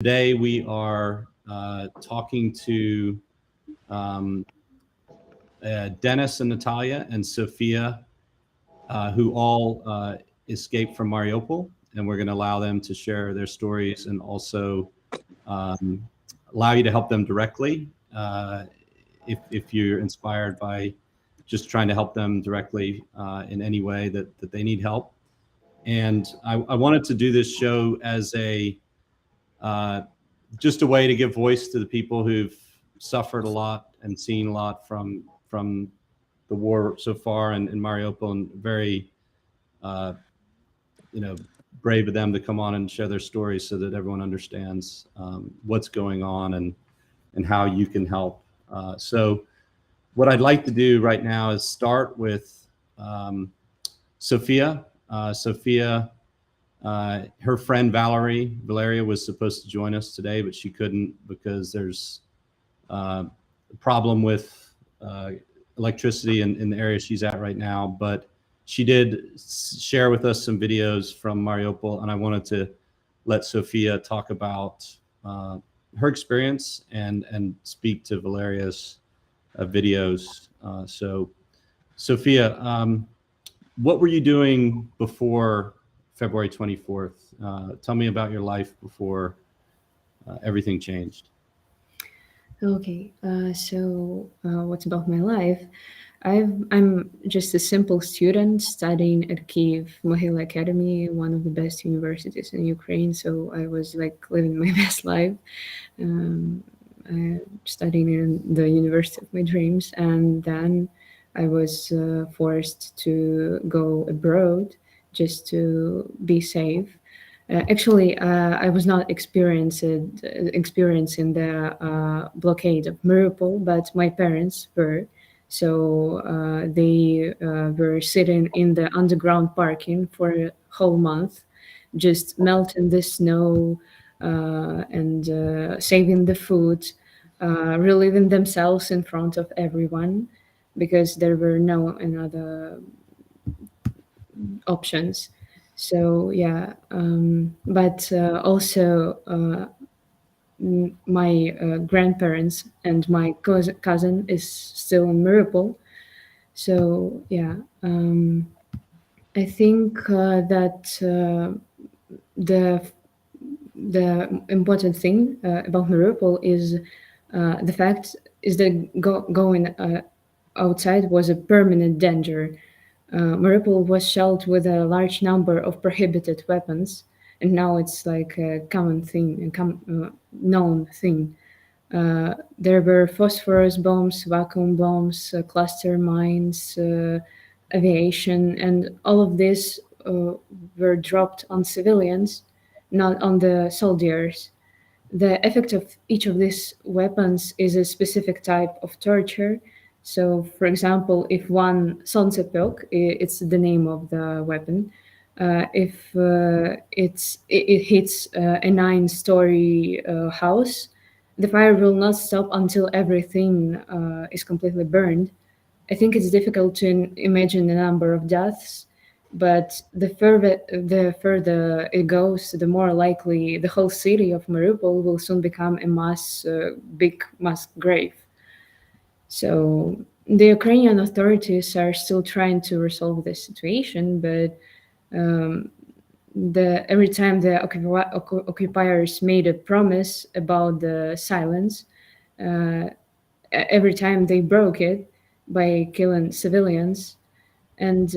Today we are talking to Dennis and Natalia and Sofia, who all escaped from Mariupol, and we're going to allow them to share their stories and also allow you to help them directly if you're inspired by just trying to help them directly in any way that they need help. And I wanted to do this show as just a way to give voice to the people who've suffered a lot and seen a lot from the war so far in Mariupol, and very brave of them to come on and share their stories so that everyone understands what's going on and how you can help. So what I'd like to do right now is start with Sofia. Sofia, her friend Valeria was supposed to join us today, but she couldn't because there's a problem with electricity in the area she's at right now. But she did share with us some videos from Mariupol, and I wanted to let Sofia talk about her experience and speak to Valeria's videos. So Sofia, what were you doing before February 24th? Tell me about your life before everything changed. Okay, so what's about my life? I'm just a simple student studying at Kyiv Mouflar Academy, one of the best universities in Ukraine. So I was like living my best life, studying in the university of my dreams. And then I was forced to go abroad just to be safe. Actually, I was not experiencing the blockade of Mariupol, but my parents were. So they were sitting in the underground parking for a whole month, just melting the snow and saving the food, relieving themselves in front of everyone, because there were no another options. So yeah, but also my grandparents and my cousin is still in Mariupol. So yeah, I think that the important thing about Mariupol is the fact is that going outside was a permanent danger. Mariupol was shelled with a large number of prohibited weapons, and now it's like a common thing, a known thing. There were phosphorus bombs, vacuum bombs, cluster mines, aviation, and all of this were dropped on civilians, not on the soldiers. The effect of each of these weapons is a specific type of torture. So, for example, if one Solntsepek, it's the name of the weapon, if it hits a 9-story house, the fire will not stop until everything is completely burned. I think it's difficult to imagine the number of deaths, but the further it goes, the more likely the whole city of Mariupol will soon become a big mass grave. So the Ukrainian authorities are still trying to resolve this situation, but every time the occupiers made a promise about the silence, every time they broke it by killing civilians, and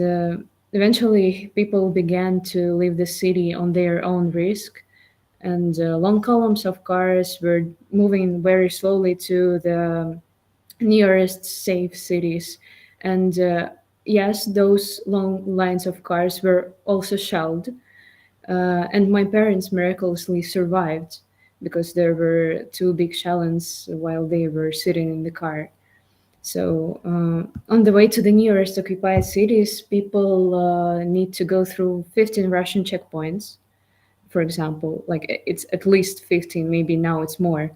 eventually people began to leave the city on their own risk, and long columns of cars were moving very slowly to the nearest safe cities. And yes, those long lines of cars were also shelled. And my parents miraculously survived because there were 2 big shells while they were sitting in the car. So on the way to the nearest occupied cities, people need to go through 15 Russian checkpoints, for example. Like it's at least 15, maybe now it's more.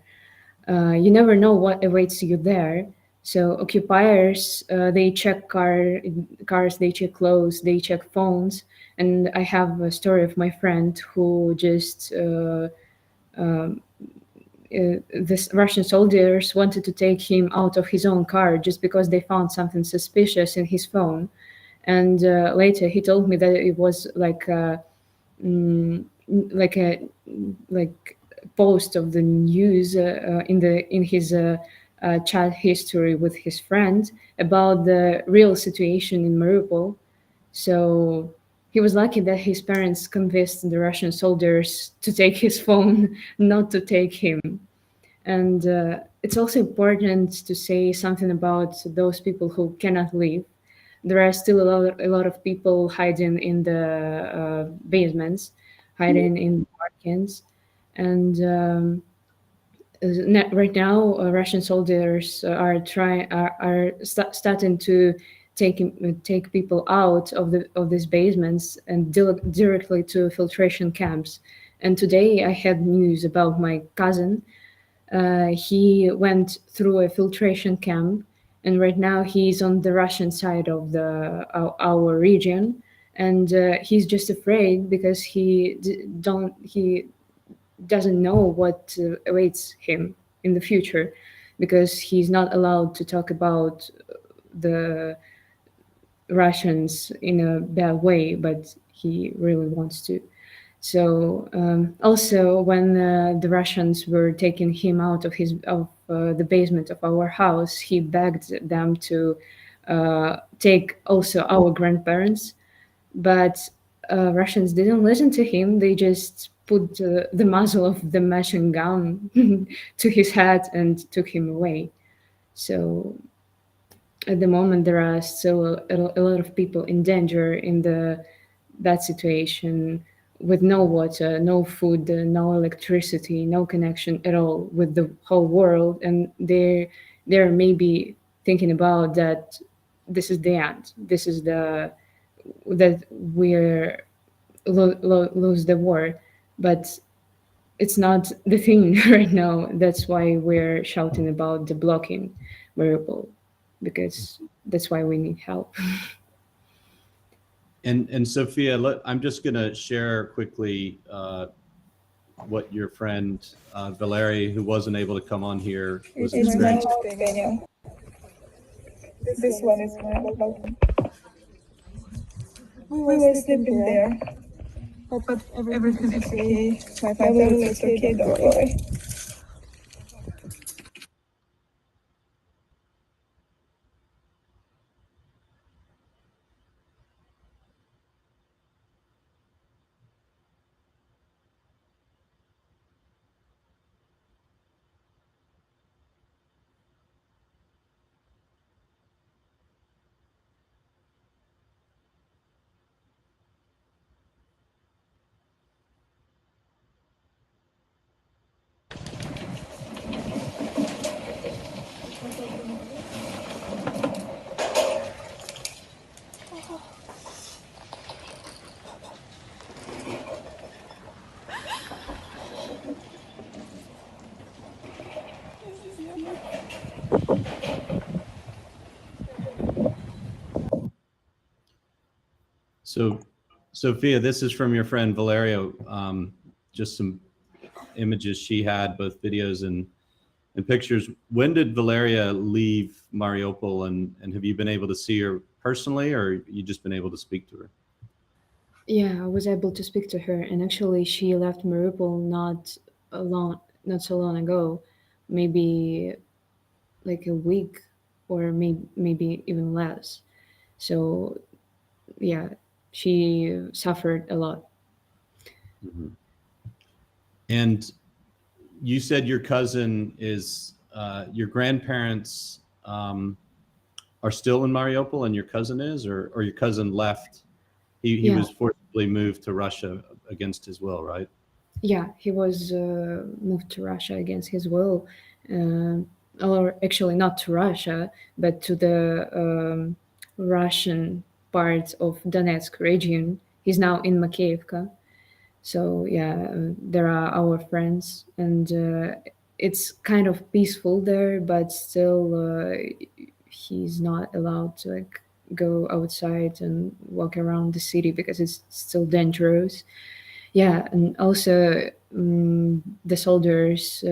You never know what awaits you there. So occupiers, they check cars, they check clothes, they check phones. And I have a story of my friend who just this Russian soldiers wanted to take him out of his own car just because they found something suspicious in his phone. And later he told me that it was like a post of the news in his chat history with his friend about the real situation in Mariupol. So he was lucky that his parents convinced the Russian soldiers to take his phone, not to take him. And it's also important to say something about those people who cannot leave. There are still a lot of people hiding in the basements, hiding in parkings, and right now Russian soldiers are starting to take people out of these basements and directly to filtration camps. And today I had news about my cousin. He went through a filtration camp, and right now he's on the Russian side of our region, and he's just afraid because he doesn't know what awaits him in the future, because he's not allowed to talk about the Russians in a bad way, but he really wants to. So also when the Russians were taking him out of the basement of our house, he begged them to take also our grandparents, but Russians didn't listen to him. They just put the muzzle of the machine gun to his head and took him away. So at the moment, there are still a lot of people in danger in that situation, with no water, no food, no electricity, no connection at all with the whole world, and they're maybe thinking about that this is the end. This is that we're lose the war, but it's not the thing right now. That's why we're shouting about the blocking Mariupol, because that's why we need help. And Sofia, I'm just going to share quickly what your friend Valeria, who wasn't able to come on here, was It's my experiencing. opinion. This one is my opinion. We were sleeping there, but everything is okay. My family is okay, don't worry. So, Sofia, this is from your friend Valeria. Just some images she had, both videos and pictures. When did Valeria leave Mariupol, and have you been able to see her personally, or you just been able to speak to her? Yeah, I was able to speak to her, and actually, she left Mariupol not so long ago, maybe like a week, or maybe even less. So, yeah, she suffered a lot. Mm-hmm. And you said your cousin is your grandparents are still in Mariupol, and your cousin is, or your cousin left. He Yeah. was forcibly moved to Russia against his will, right? Yeah, he was moved to Russia against his will, or actually not to Russia, but to the Russian part of Donetsk region. He's now in Makiivka. So yeah, there are our friends, and it's kind of peaceful there, but still he's not allowed to like go outside and walk around the city because it's still dangerous. Yeah, and also the soldiers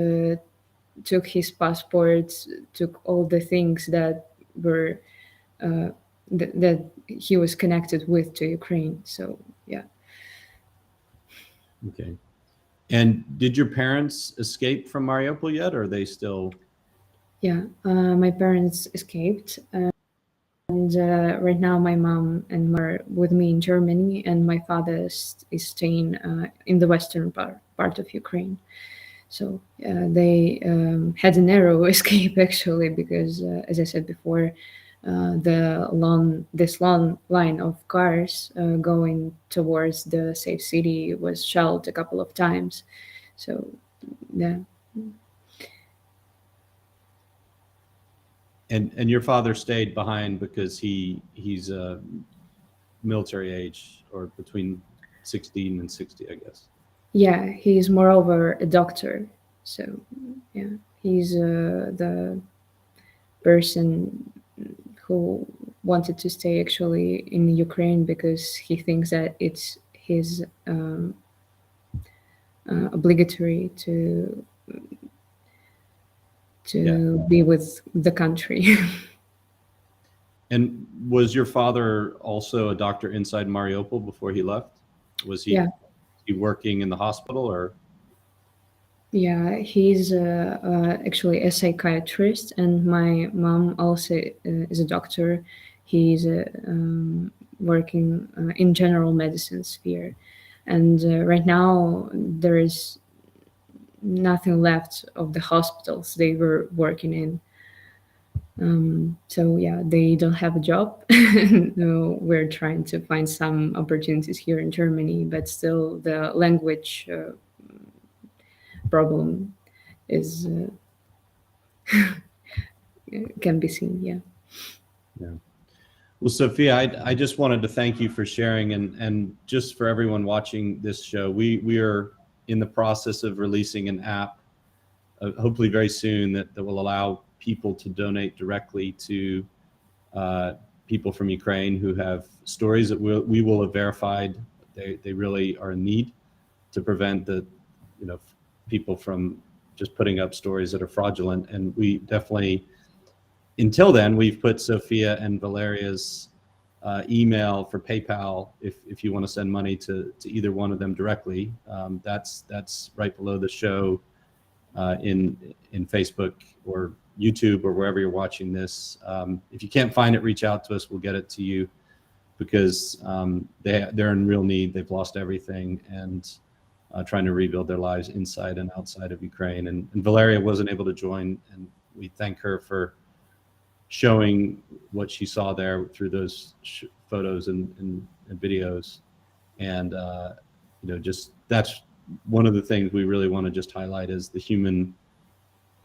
took his passports, took all the things that were that he was connected with to Ukraine. So yeah. Okay. And did your parents escape from Mariupol yet, or are they still? Yeah, my parents escaped, and right now my mom and mother with me in Germany, and my father is staying in the western part of Ukraine. So they had a narrow escape actually, because as I said before, this long line of cars going towards the safe city was shelled a couple of times. So yeah. And your father stayed behind because he's a military age, or between 16 and 60, I guess. Yeah, he's moreover a doctor. So yeah, he's the person who wanted to stay actually in Ukraine because he thinks that it's his obligatory to be with the country. And was your father also a doctor inside Mariupol before he left? Was he, Yeah. he working in the hospital, or? Yeah, he's actually a psychiatrist, and my mom also is a doctor. He's working in general medicine sphere, and right now there is nothing left of the hospitals they were working in. So yeah, they don't have a job. No, we're trying to find some opportunities here in Germany, but still the language problem is can be seen. Yeah. Yeah. Well, Sophia, I just wanted to thank you for sharing, and just for everyone watching this show, we are in the process of releasing an app, hopefully very soon, that will allow people to donate directly to people from Ukraine who have stories that we will have verified they really are in need, to prevent the people from just putting up stories that are fraudulent. And we definitely, until then, we've put Sofia and Valeria's email for PayPal if you want to send money to either one of them directly. That's right below the show in Facebook or YouTube or wherever you're watching this. If you can't find it, reach out to us. We'll get it to you, because they're in real need. They've lost everything, and trying to rebuild their lives inside and outside of Ukraine. And Valeria wasn't able to join, and we thank her for showing what she saw there through those photos and videos. And just that's one of the things we really want to just highlight, is the human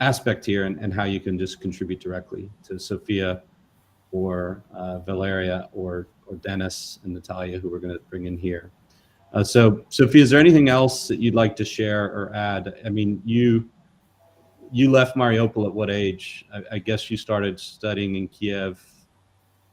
aspect here, and how you can just contribute directly to Sofia or Valeria or Dennis and Natalia, who we're going to bring in here. So Sofia, is there anything else that you'd like to share or add? I mean, you left Mariupol at what age? I guess you started studying in Kyiv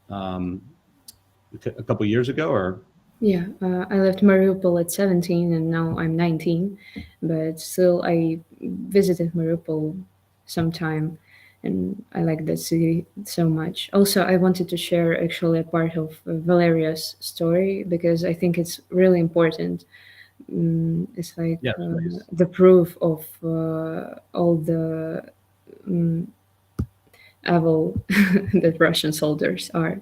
a couple years ago, or? Yeah, I left Mariupol at 17 and now I'm 19, but still I visited Mariupol sometime, and I like that city so much. Also, I wanted to share actually a part of Valeria's story, because I think it's really important. It's like the proof of all the evil that Russian soldiers are.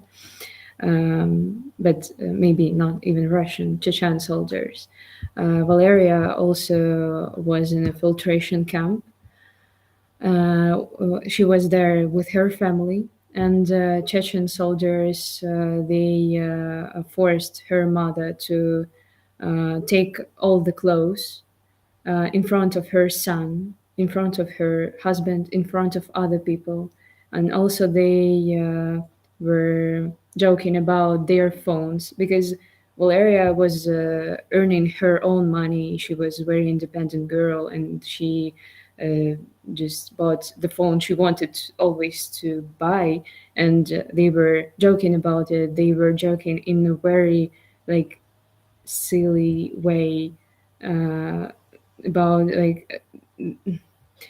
But maybe not even Russian, Chechen soldiers. Valeria also was in a filtration camp. She was there with her family, and Chechen soldiers, they forced her mother to take all the clothes in front of her son, in front of her husband, in front of other people. And also they were joking about their phones, because Valeria was earning her own money. She was a very independent girl, and she just bought the phone she wanted always to buy. And they were joking about it. They were joking in a very like silly way, about like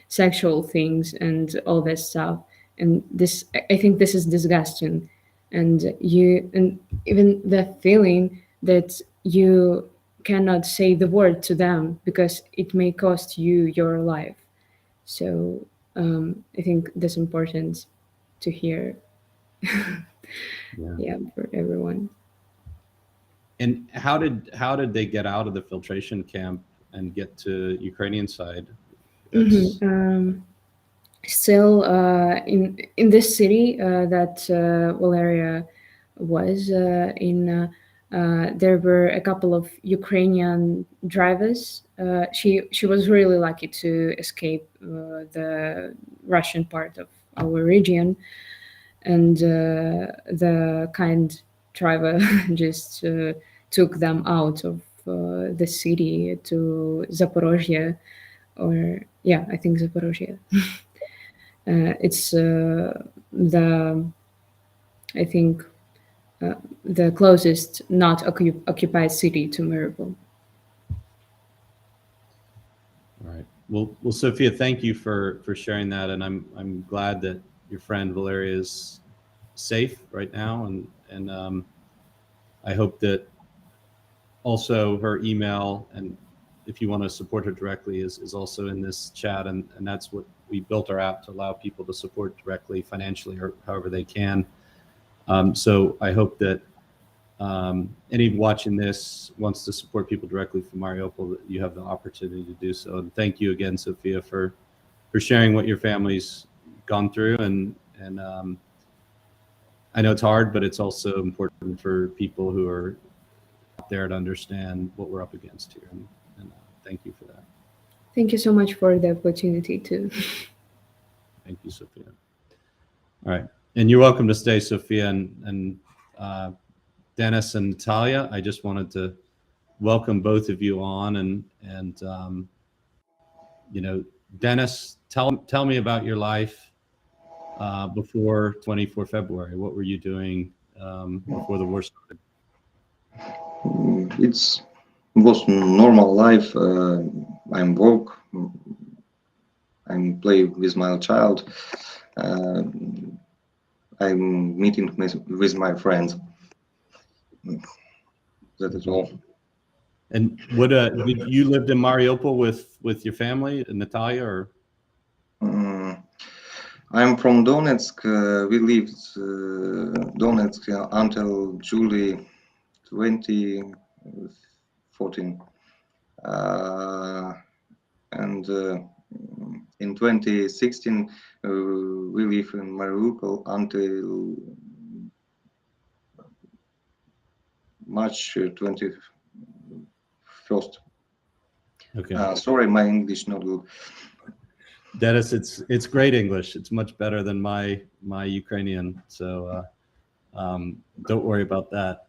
sexual things and all that stuff. And this, I think this is disgusting. And even the feeling that you cannot say the word to them because it may cost you your life. So I think that's important to hear. Yeah, for everyone. And how did they get out of the filtration camp and get to Ukrainian side? Still in this city that Valeria was in, there were a couple of Ukrainian drivers. She was really lucky to escape the Russian part of our region, and the kind driver just took them out of the city to Zaporozhye, or yeah, I think Zaporozhye. It's I think the closest not occupied city to Mariupol. All right. Well, Sofia, thank you for sharing that, and I'm glad that your friend Valeria is safe right now, and I hope that also her email, and if you want to support her directly, is also in this chat, and that's what we built our app to allow people to support directly financially or however they can. So I hope that anyone watching this wants to support people directly from Mariupol, that you have the opportunity to do so. And thank you again, Sofia, for sharing what your family's gone through. And I know it's hard, but it's also important for people who are out there to understand what we're up against here. And thank you for that. Thank you so much for the opportunity too. Thank you, Sofia. All right. And you're welcome to stay, Sofia. And Dennis and Natalia, I just wanted to welcome both of you on. And you know, Dennis, tell me about your life before 24 February. What were you doing before the war started? It was normal life. I'm work. I'm play with my child. I'm meeting with my friends. That is all. And what did you lived in Mariupol with your family, Natalia, or? I'm from Donetsk. We lived Donetsk until July 2014, and in 2016 we live in Mariupol until March 21st. Okay. Sorry, my English not good. Dennis, it's great English. It's much better than my Ukrainian. So don't worry about that.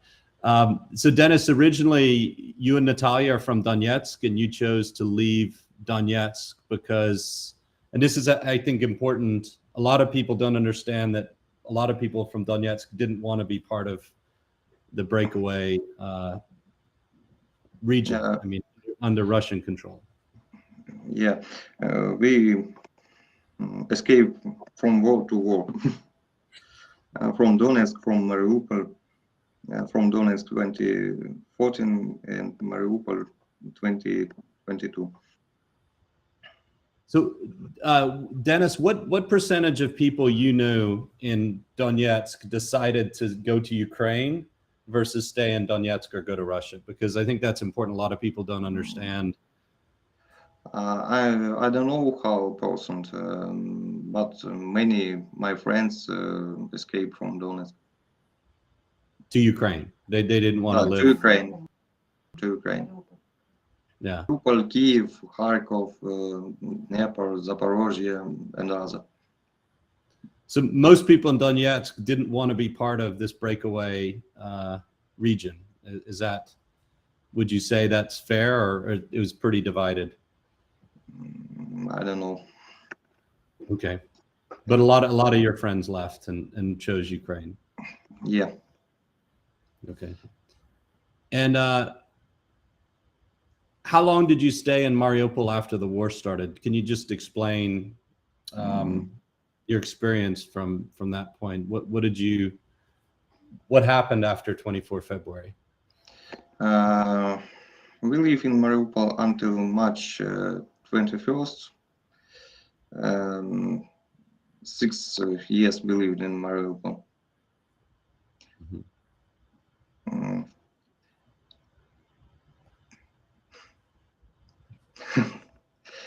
So Dennis, originally you and Natalia are from Donetsk, and you chose to leave Donetsk because, and this is, I think, important. A lot of people don't understand that a lot of people from Donetsk didn't want to be part of the breakaway region. Yeah. I mean, under Russian control. Yeah, we escaped from war to war. From Donetsk, from Mariupol, from Donetsk 2014 and Mariupol 2022. So, Dennis, what percentage of people you knew in Donetsk decided to go to Ukraine versus stay in Donetsk or go to Russia? Because I think that's important. A lot of people don't understand. I don't know how percent, but many my friends escaped from Donetsk To Ukraine. They didn't want to live. to Ukraine. To Ukraine. Yeah. Mariupol, Kyiv, Kharkov, Dnipro, Zaporozhye, and other. So most people in Donetsk didn't want to be part of this breakaway region. Is that, would you say that's fair, or it was pretty divided? I don't know. Okay, but a lot of your friends left and chose Ukraine. how long did you stay in Mariupol after the war started? Can you just explain your experience from that point? What happened after 24 February? We live in Mariupol until March 21st. 6 years we lived in Mariupol.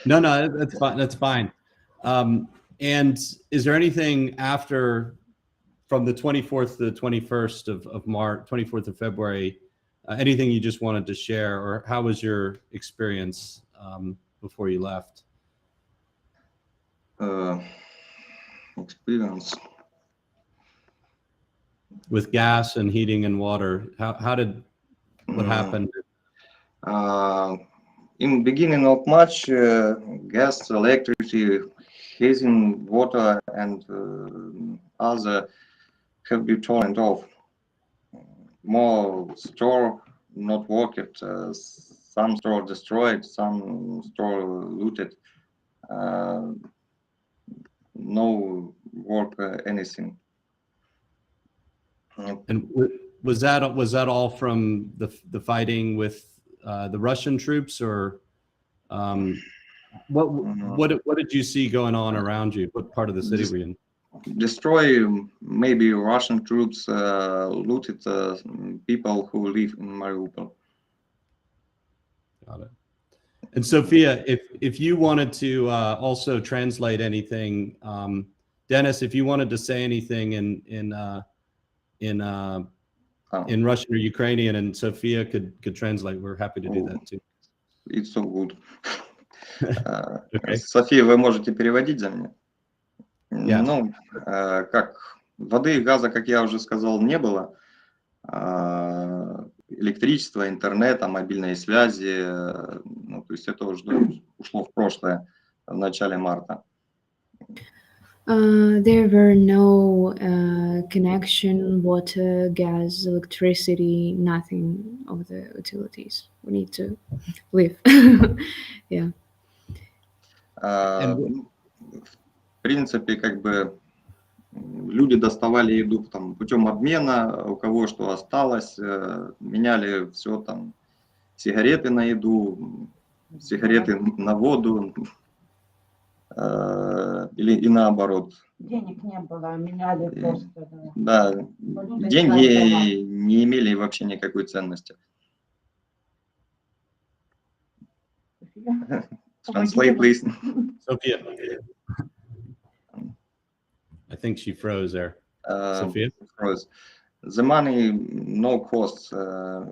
No, that's fine. That's fine. And is there anything after, from the 24th to the 21st of March, 24th of February, anything you just wanted to share, or how was your experience before you left? Experience with gas and heating and water. What happened? In beginning of March, gas, electricity, heating, water, and other have been turned off. More store not worked. Some store destroyed, some store looted. No work anything. And was that all from the fighting with the Russian troops, or what did you see going on around you? What part of the city were you in? Destroy maybe Russian troops, looted people who live in Mariupol. Got it. And Sofia, if you wanted to also translate anything, Dennis, if you wanted to say anything in Russian or Ukrainian, and Sofia could translate, we're happy to do that too. It's so good. Okay. София, вы можете переводить за меня? Yeah. Ну, как воды и газа, как я уже сказал, не было. Электричества, интернета, мобильной связи, ну, то есть это уже ушло в прошлое в начале марта. There were no connection, water, gas, electricity, nothing of the utilities. We need to live. Yeah. В принципе, как бы люди доставали еду там путем обмена, у кого что осталось, меняли все там, сигареты на еду, сигареты на воду, или и наоборот. Денег не было, меняли просто. Да, деньги не имели вообще никакой ценности. Translate, please. Sophia. I think she froze there. Sophia? Froze. The money, no costs.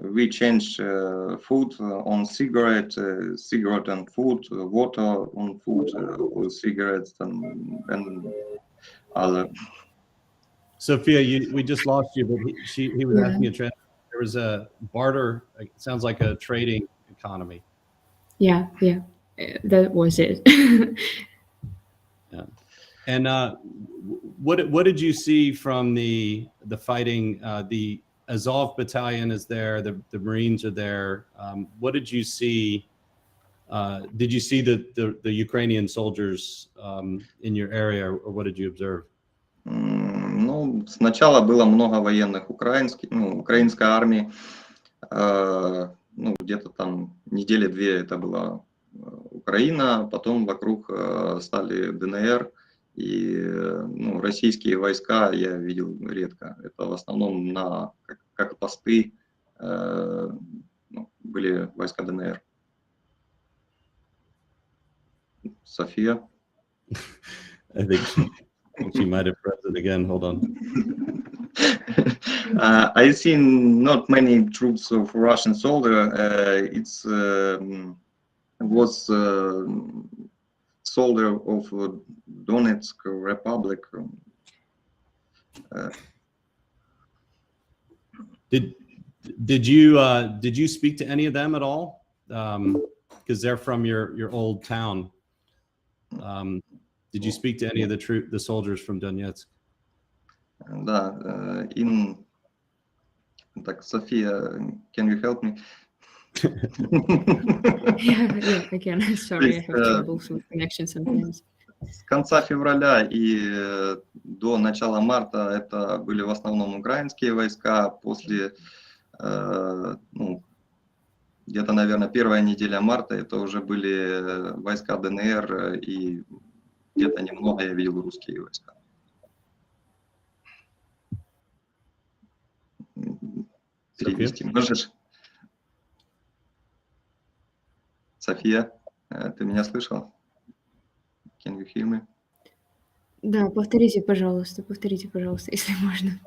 We change food on cigarette and food, water on food, with cigarettes and other. Sophia, we just lost you, but he was asking you. There was a barter. It sounds like a trading economy. Yeah, that was it. Yeah. And what did you see from the fighting? The Azov battalion is there. The Marines are there. What did you see? Did you see the Ukrainian soldiers in your area, or what did you observe? Ну, сначала было много военных украинской армии. Ну, где-то там недели две это была Украина, потом вокруг стали ДНР, и ну, российские войска я видел редко. Это в основном как посты были войска ДНР. София? I think she might have pressed it again. Hold on. I seen not many troops of Russian soldier. Was soldier of Donetsk Republic. Did you speak to any of them at all? Because they're from your old town. Did you speak to any of the soldiers from Donetsk? Да, так, София, can you help me? Yeah, again, sorry, I have troubles with connection sometimes. С конца февраля и до начала марта это были в основном украинские войска. После, ну, где-то, наверное, первая неделя марта это уже были войска ДНР, и где-то немного я видел русские войска. Перевести можешь? София, ты меня слышала? Can you hear me? Да, повторите, пожалуйста, если можно.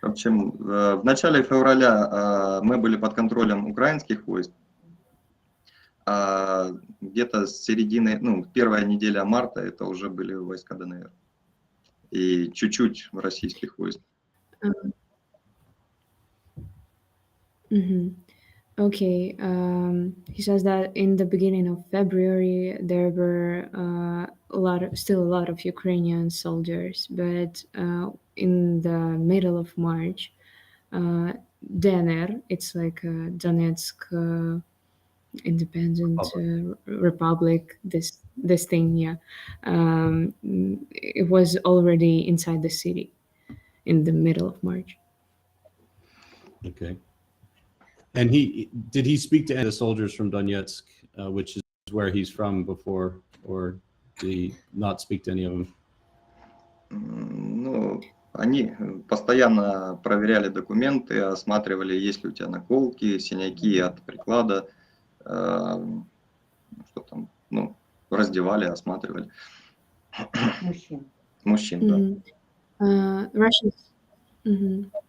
В общем, в начале февраля мы были под контролем украинских войск, а где-то с середины, ну, первая неделя марта это уже были войска ДНР и чуть-чуть российских войск. Okay, he says that in the beginning of February there were still a lot of Ukrainian soldiers, but in the middle of March, DNR, it's like Donetsk Independent Republic, this thing, yeah, it was already inside the city in the middle of March. Okay. And did he speak to any of the soldiers from Donetsk, which is where he's from before, or did he not speak to any of them? Ну, они постоянно проверяли документы, осматривали, есть ли у тебя наколки, синяки от приклада, что там, ну, раздевали, осматривали. Мужчин, да.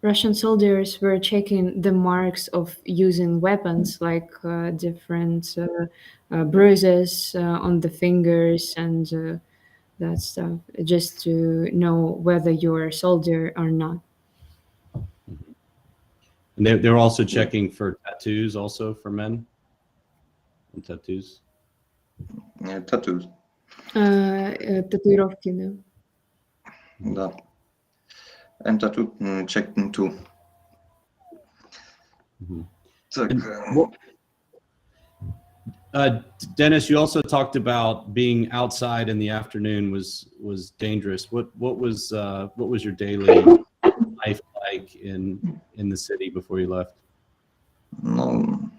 Russian soldiers were checking the marks of using weapons, like different bruises on the fingers and that stuff, just to know whether you're a soldier or not. And they're also checking for tattoos, also for men. And tattoos. Tattoos. Татуировки, да. Да. And tattoo checked too. Dennis, you also talked about being outside in the afternoon was dangerous. What was your daily life like in the city before you left? Ну,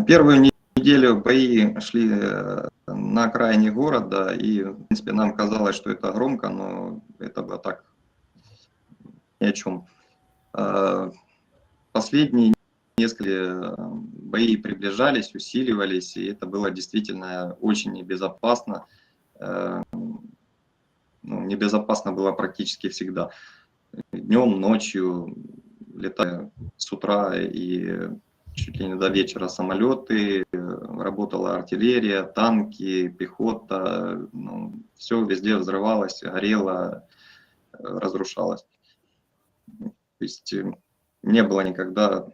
первую неделю бои шли на окраине города, и, в принципе, нам казалось, что это громко, но это было так, ни о чем. Последние несколько бои приближались, усиливались, и это было действительно очень небезопасно. Ну, небезопасно было практически всегда. Днем, ночью, летая с утра и чуть ли не до вечера самолеты, работала артиллерия, танки, пехота, ну, все везде взрывалось, горело, разрушалось. То есть не было никогда,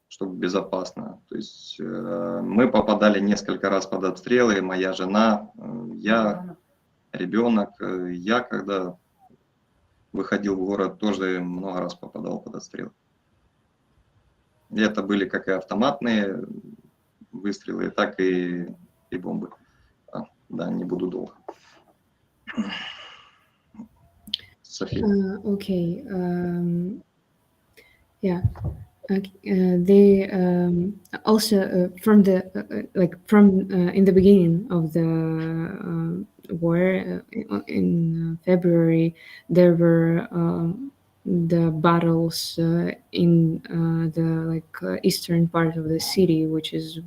чтобы безопасно. То есть мы попадали несколько раз под обстрелы, моя жена, я, ребенок. Я, когда выходил в город, тоже много раз попадал под обстрел. И это были как и автоматные выстрелы, так и бомбы. Да, не буду долго. София. Okay. Yeah. They also from the in the beginning of the war in February, there were the battles in the eastern part of the city, which is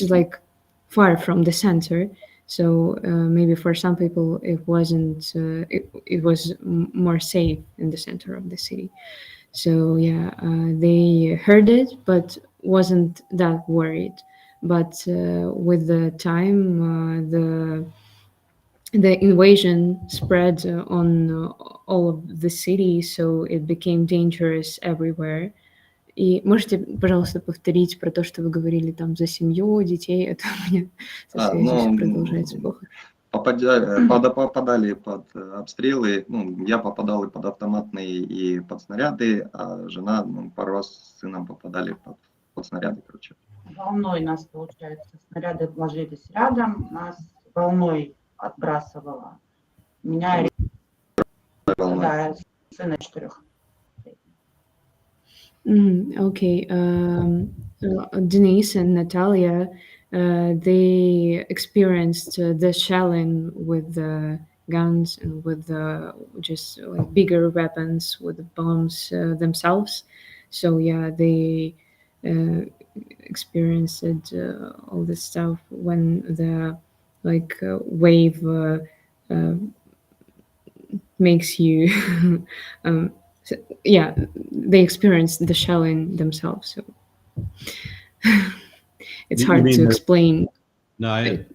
like far from the center. So maybe for some people it wasn't. It was more safe in the center of the city. So yeah, they heard it, but wasn't that worried. But with the time, the invasion spread on all of the city, so it became dangerous everywhere. И можете, пожалуйста, повторить про то, что вы говорили там за семью, детей? Это у меня со связью продолжается плохо. Попадали под обстрелы, ну, я попадал и под автоматные, и под снаряды, а жена, пару раз с сыном попадали под снаряды, короче. Волной нас, получается, снаряды ложились рядом, нас волной отбрасывало. Меня, Волной. да, сына 4. Okay. Denise and Natalia, they experienced the shelling with the guns and with the just like bigger weapons with the bombs themselves. So yeah, they experienced all this stuff when the like wave makes you so, yeah, they experienced the shelling themselves, so it's You hard mean to the- explain. No, it.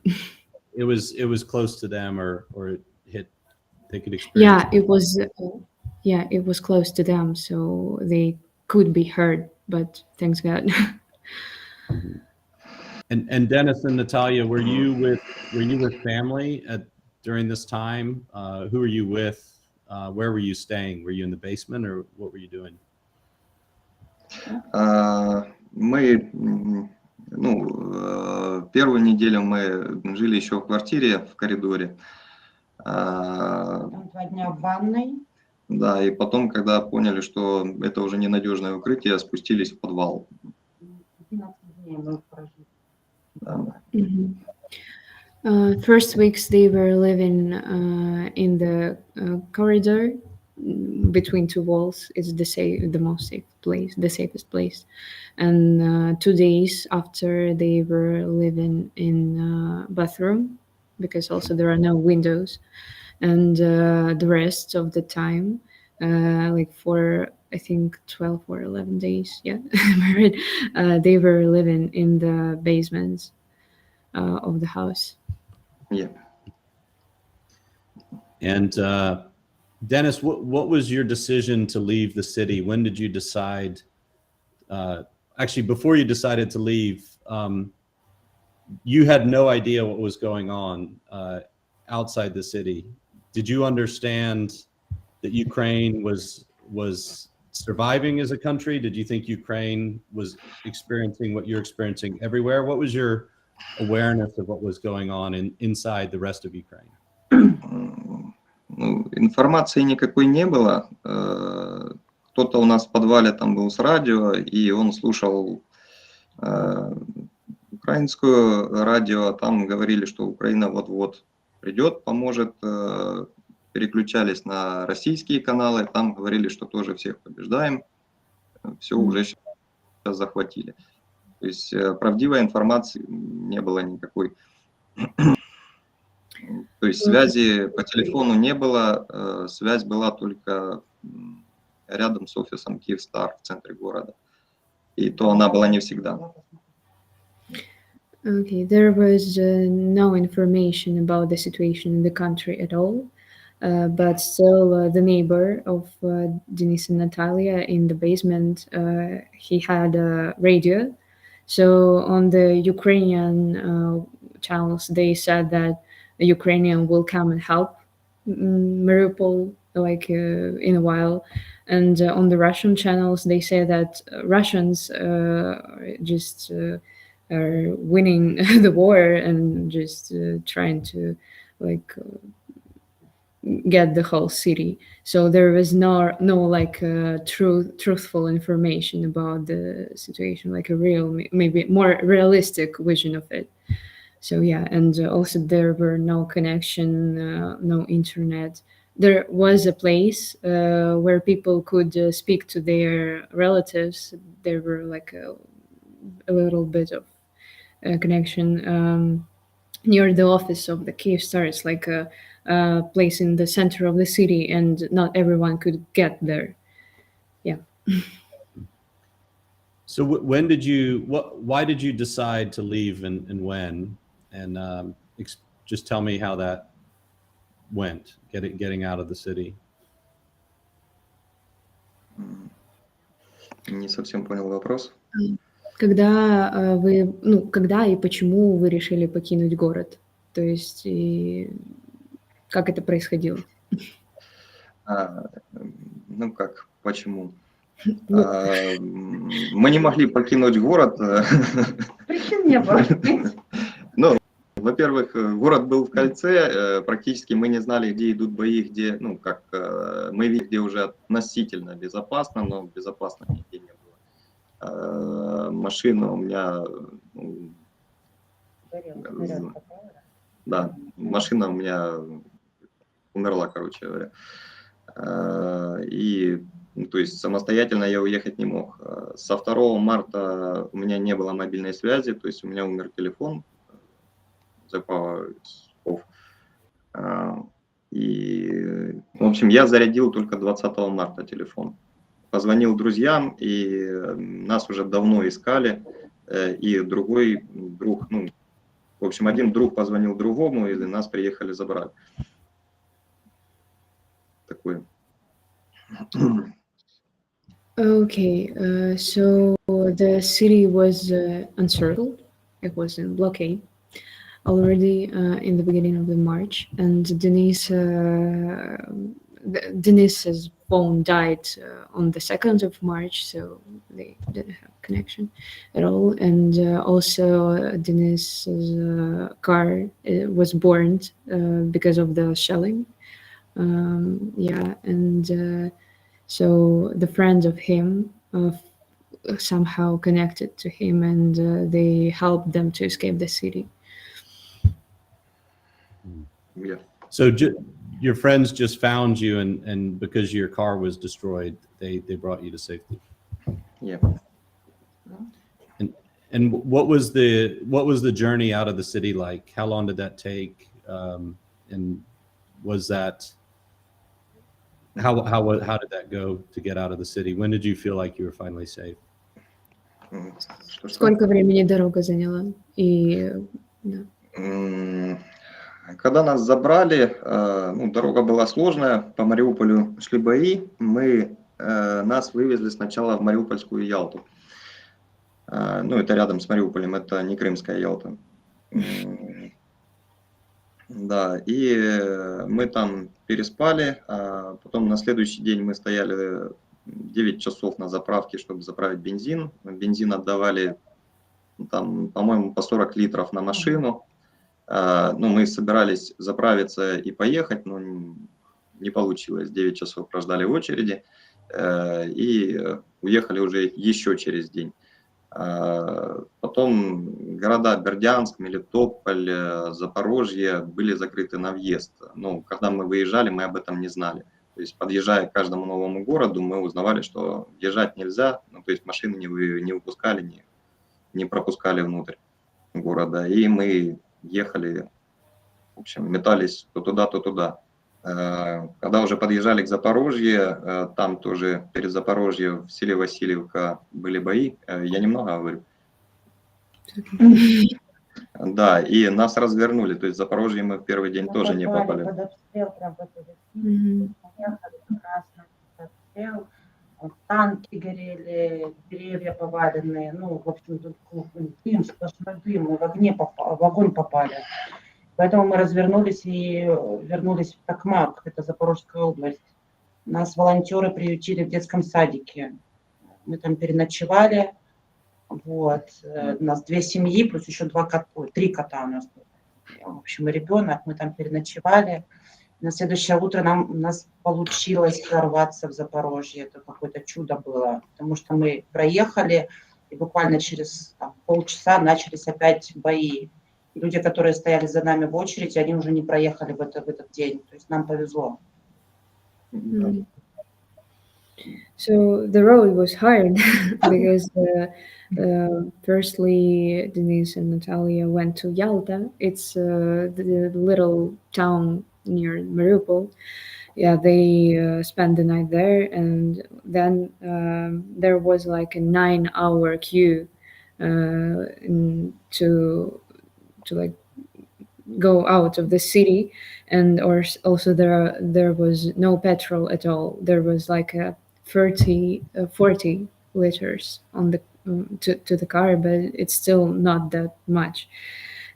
it was close to them, or it hit. They could experience. Yeah, it was close to them, so they could be hurt, but thanks God. And Dennis and Natalia, were you with family during this time? Who were you with? Where were you staying? Were you in the basement, or what were you doing? Мы, первую неделю мы жили еще в квартире, в коридоре. Там 2 дня в ванной. Да, и потом, когда поняли, что это уже ненадежное укрытие, спустились в подвал. 11 дней мы прожили. Да. First weeks they were living in the corridor between two walls. It's the most safe place, the safest place. And 2 days after, they were living in bathroom because also there are no windows. And the rest of the time, like for I think 12 or 11 days, yeah, they were living in the basements of the house. Yeah. And Dennis, what was your decision to leave the city? When did you decide? Actually, before you decided to leave, you had no idea what was going on outside the city. Did you understand that Ukraine was surviving as a country? Did you think Ukraine was experiencing what you're experiencing everywhere? What was your awareness of what was going on inside the rest of Ukraine? Ну, информации никакой не было. Кто-то у нас в подвале там был с радио, и он слушал украинскую радио. Там говорили, что Украина вот-вот придет, поможет. Переключались на российские каналы. Там говорили, что тоже всех побеждаем. Все уже сейчас захватили. То есть правдивой информации не было никакой. То есть связи по телефону не было, связь была только рядом с офисом Киевстар в центре города. И то она была не всегда. Okay, there was no information about the situation in the country at all, but still the neighbor of Denise and Natalia in the basement, he had a radio. So on the Ukrainian channels, they said that the Ukrainian will come and help Mariupol like in a while. And on the Russian channels, they say that Russians just are winning the war and just trying to like get the whole city. So there was no like truthful information about the situation, like a real, maybe more realistic vision of it. So yeah, and also there were no connection, no internet. There was a place where people could speak to their relatives. There were like a little bit of connection near the office of the Kyivstar. It's like a place in the center of the city, and not everyone could get there. Yeah. So when did you? Why did you decide to leave, and when? And just tell me how that went, getting out of the city. Не совсем понял вопрос. Когда когда и почему вы решили покинуть город? То есть и как это происходило? Ну как, почему? Мы не могли покинуть город. Причин не было. Ну, во-первых, город был в кольце, практически мы не знали, где идут бои, где, ну, как мы видели, где уже относительно безопасно, но безопасно нигде не было. Машина у меня, ну, да, машина у меня умерла, короче говоря. И, ну, то есть самостоятельно я уехать не мог. Со 2 марта у меня не было мобильной связи, то есть у меня умер телефон. И, в общем, я зарядил только 20 марта телефон. Позвонил друзьям, и нас уже давно искали. И другой друг, ну, в общем, один друг позвонил другому, и нас приехали забрать. Такое. Okay, so the city was encircled. It was in blockade already in the beginning of the March, and Denise's phone died on the 2nd of March, so they didn't have connection at all. And also Denise's car was burned because of the shelling. Yeah, and so the friends of him somehow connected to him, and they helped them to escape the city. Yeah. So your friends just found you, and because your car was destroyed, they brought you to safety. Yeah. And what was the journey out of the city like? How long did that take? And was that how did that go to get out of the city? When did you feel like you were finally safe? Сколько времени дорога заняла? И да. Когда нас забрали, ну, дорога была сложная, по Мариуполю шли бои, нас вывезли сначала в Мариупольскую Ялту. Ну, это рядом с Мариуполем, это не Крымская Ялта. Да, и мы там переспали, а потом на следующий день мы стояли 9 часов на заправке, чтобы заправить бензин. Бензин отдавали, там, по-моему, по 40 литров на машину. Ну, мы собирались заправиться и поехать, но не получилось. 9 часов прождали в очереди и уехали уже еще через день. Потом города Бердянск, Мелитополь, Запорожье были закрыты на въезд. Ну, когда мы выезжали, мы об этом не знали. То есть, подъезжая к каждому новому городу, мы узнавали, что въезжать нельзя, ну, то есть машины не выпускали, не пропускали внутрь города. И мы ехали, в общем, метались то туда, то туда. Когда уже подъезжали к Запорожью, там тоже перед Запорожьем в селе Васильевка были бои. Я немного говорю. Да, и нас развернули. То есть в Запорожье мы в первый день тоже не попали. Под обстрел, прям в эту лесницу, поехали как раз на обстрел. Танки горели, деревья поваленные. Ну, в общем, тут дым, сплошной дым. Мы в огонь попали. Поэтому мы развернулись и вернулись в Токмак, это Запорожская область. Нас волонтеры приютили в детском садике. Мы там переночевали. Вот. У нас 2 семьи, плюс еще 3 кота у нас. В общем, и ребенок. Мы там переночевали. На следующее утро у нас получилось прорваться в Запорожье. Это какое-то чудо было. Потому что мы проехали, и буквально через полчаса начались опять бои. Люди, которые стояли за нами в очереди, они уже не проехали в этот день. То есть нам повезло. So the road was hard because firstly, Denise and Natalia went to Yalta. It's the little town near Mariupol. Yeah, they spent the night there, and then there was like a 9-hour queue to like go out of the city, and also there was no petrol at all. There was like a 40 liters on the to the car, but it's still not that much.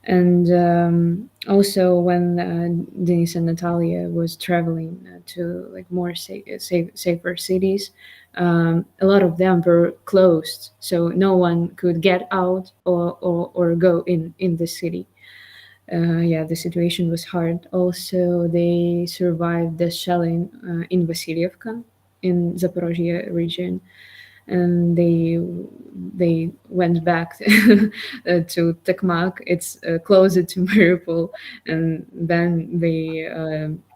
And also when Denis and Natalia was traveling to like more safer cities, a lot of them were closed, so no one could get out or go in the city. Yeah, the situation was hard. Also, they survived the shelling in Vasilievka in Zaporozhye region, and they went back to Tokmak. It's closer to Mariupol, and then they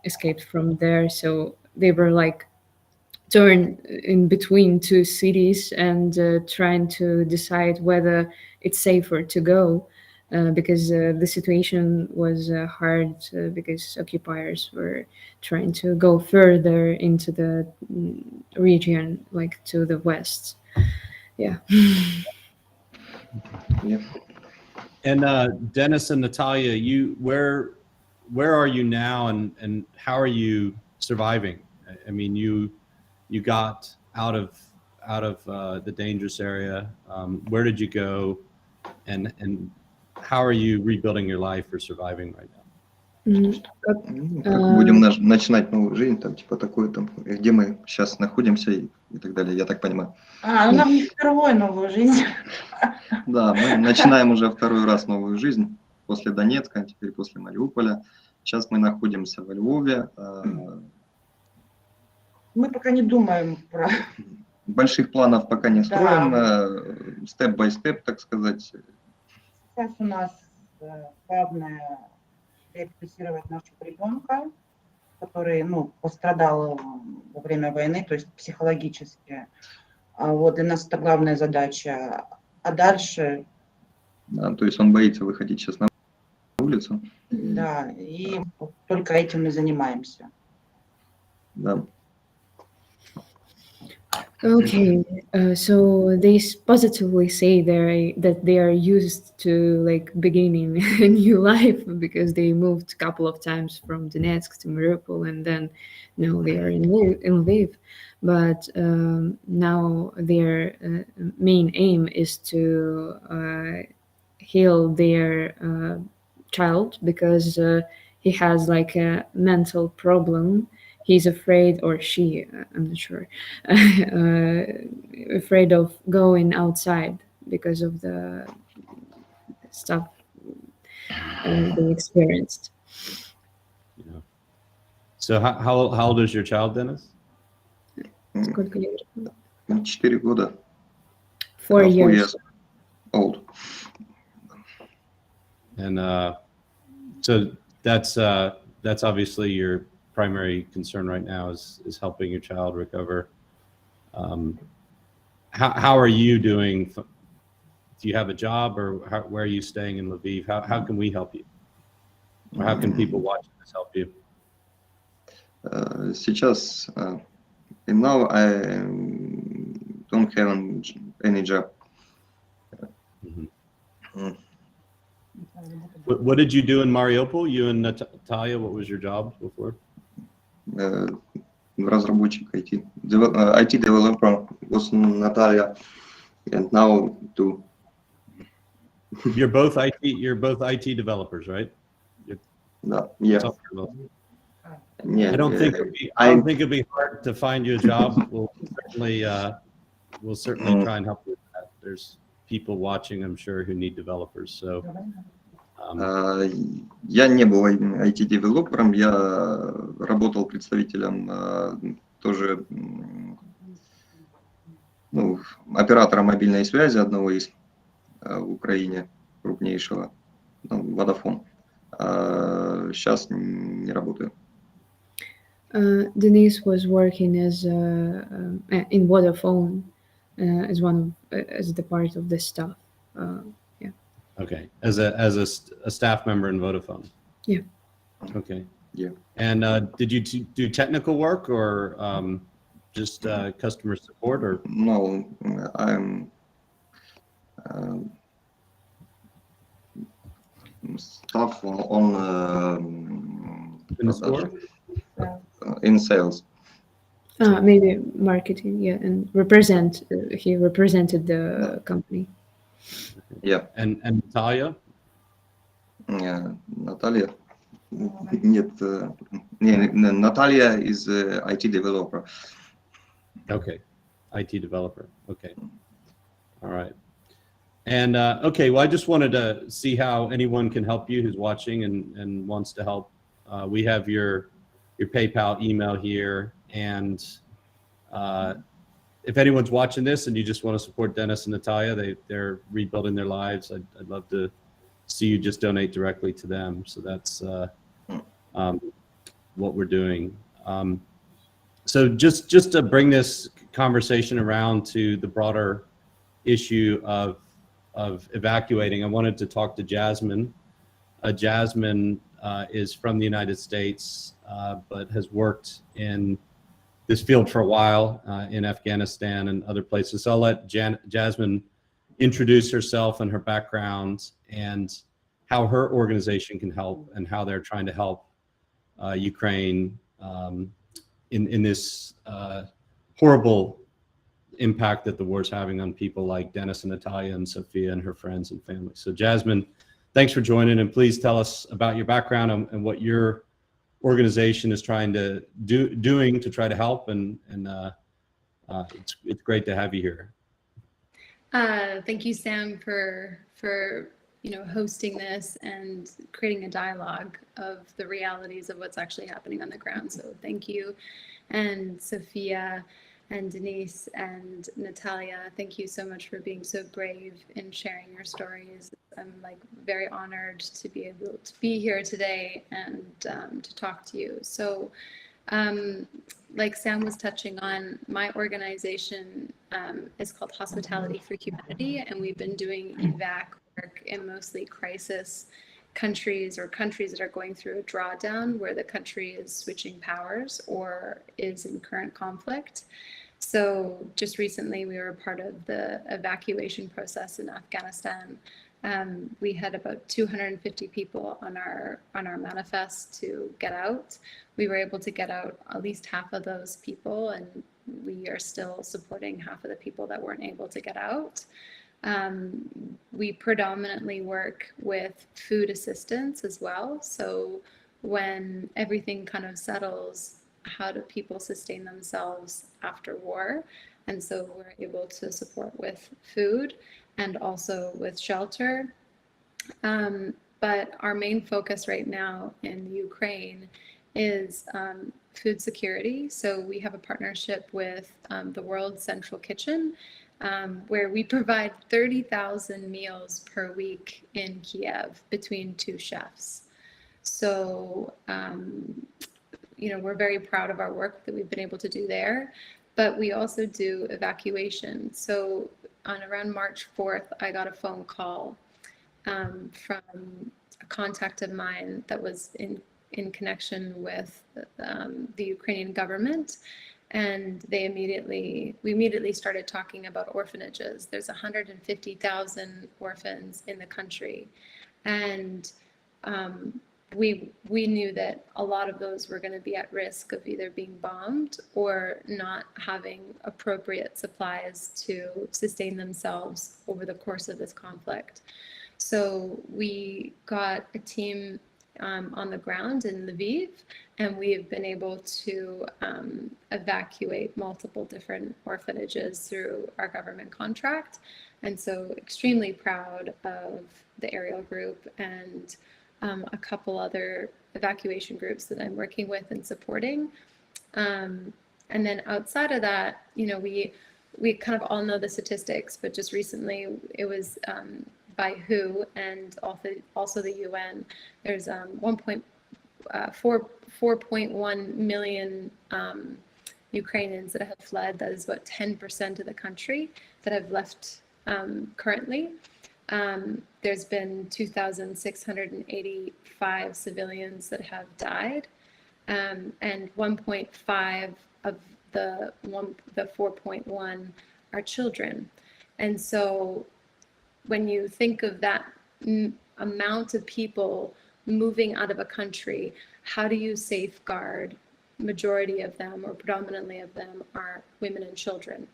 escaped from there. So they were like torn in between two cities and trying to decide whether it's safer to go. Because the situation was hard because occupiers were trying to go further into the region, like to the west. Yeah. Yeah. And Dennis and Natalia, where are you now, and how are you surviving? I mean, you got out of the dangerous area. Where did you go, and how are you rebuilding your life or surviving right now? Как будем начинать новую жизнь, там типа такое, там где мы сейчас находимся и так далее, я так понимаю. Ну нам не второй новую жизнь. Да, мы начинаем уже второй раз новую жизнь после Донецка, теперь после Мариуполя. Сейчас мы находимся во Львове. Мы пока не думаем про... Больших планов пока не строим, степ-бай-степ, так сказать. Сейчас у нас главное реабилитировать нашего ребенка, который, пострадал во время войны, то есть психологически. Вот, для нас это главная задача. А дальше... Да, то есть он боится выходить сейчас на улицу. Да, и только этим мы занимаемся. Да. Okay, so they positively say that they are used to like beginning a new life because they moved a couple of times from Donetsk to Mariupol, and then now they are in Lviv. But now their main aim is to heal their child because he has like a mental problem. He's afraid, or she, I'm not sure, afraid of going outside because of the stuff they experienced. Yeah. So how old is your child, Dennis? 4 года. 4 years. Old. And so that's obviously your primary concern right now is helping your child recover. How are you doing? Do you have a job, or where are you staying in Lviv? How can we help you? Or how can people watching this help you? Сейчас, and now I don't have any job. What did you do in Mariupol? You and Natalia, what was your job before? Разработчик IT. IT developer was Natalia, and now too. You're both IT developers, right? Yeah. Yeah. I don't think it'd be hard to find you a job. We'll certainly try and help you with that. There's people watching, I'm sure, who need developers. So. Я не был IT-девелопером, я работал представителем тоже, оператора мобильной связи одного из в Украине крупнейшего, Vodafone. Сейчас не работаю. Denise was working as in Vodafone as the part of the staff. Okay, as a staff member in Vodafone. Yeah. Okay. Yeah. And did you do technical work or just customer support, or? No, I'm staff on In the store? In sales. Maybe marketing, yeah, and he represented the company. Yeah. And Natalia? Natalia. Нет, Natalia is IT developer. Okay, IT developer. Okay, all right. And okay, well, I just wanted to see how anyone can help you who's watching and wants to help. We have your PayPal email here, and if anyone's watching this and you just want to support Dennis and Natalia, they're rebuilding their lives. I'd love to see you just donate directly to them. So that's what we're doing. So just to bring this conversation around to the broader issue of evacuating, I wanted to talk to Jasmine. Jasmine is from the United States, but has worked in this field for a while in Afghanistan and other places. So I'll let Jasmine introduce herself and her background and how her organization can help and how they're trying to help Ukraine in this horrible impact that the war is having on people like Dennis and Natalia and Sofia and her friends and family. So Jasmine, thanks for joining, and please tell us about your background and what your organization is trying to doing to try to help, and it's great to have you here. Thank you, Sam, for hosting this and creating a dialogue of the realities of what's actually happening on the ground. So thank you, and Sofia and Denise and Natalia, thank you so much for being so brave in sharing your stories. I'm very honored to be able to be here today and to talk to you. So like Sam was touching on, my organization is called Hospitality for Humanity, and we've been doing evac work in mostly crisis countries or countries that are going through a drawdown where the country is switching powers or is in current conflict. So just recently we were part of the evacuation process in Afghanistan. We had about 250 people on our manifest to get out. We were able to get out at least half of those people, and we are still supporting half of the people that weren't able to get out. We predominantly work with food assistance as well. So when everything kind of settles, how do people sustain themselves after war? And so we're able to support with food and also with shelter. But our main focus right now in Ukraine is food security. So we have a partnership with the World Central Kitchen, where we provide 30,000 meals per week in Kyiv between 2 chefs. So, we're very proud of our work that we've been able to do there, but we also do evacuation. So on around March 4th, I got a phone call from a contact of mine that was in connection with the Ukrainian government. And we immediately started talking about orphanages. There's 150,000 orphans in the country. And we knew that a lot of those were going to be at risk of either being bombed or not having appropriate supplies to sustain themselves over the course of this conflict. So we got a team on the ground in Lviv, and we have been able to evacuate multiple different orphanages through our government contract. And so extremely proud of the aerial group and a couple other evacuation groups that I'm working with and supporting. And then outside of that, we kind of all know the statistics, but just recently it was by WHO and also the UN, there's 4.1 million Ukrainians that have fled. That is about 10% of the country that have left currently. There's been 2,685 civilians that have died, and 1.5 of the 4.1 are children. And so when you think of that amount of people moving out of a country, how do you safeguard? Majority of them, or predominantly of them, are women and children.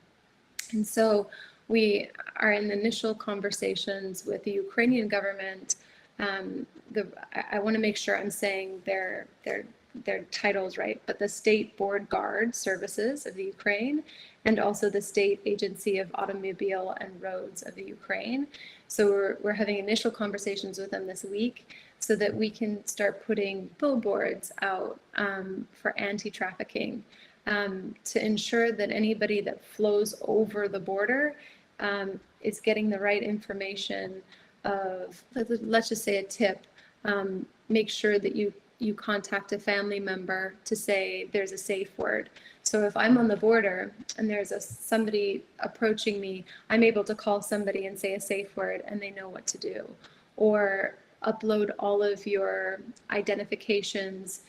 And so we are in initial conversations with the Ukrainian government, I want to make sure I'm saying their titles right, but the State Board Guard Services of the Ukraine, and also the State Agency of Automobile and Roads of the Ukraine. So we're having initial conversations with them this week so that we can start putting billboards out for anti-trafficking, to ensure that anybody that flows over the border is getting the right information of, let's just say a tip, make sure that you contact a family member to say there's a safe word. So if I'm on the border and there's somebody approaching me, I'm able to call somebody and say a safe word and they know what to do. Or upload all of your identifications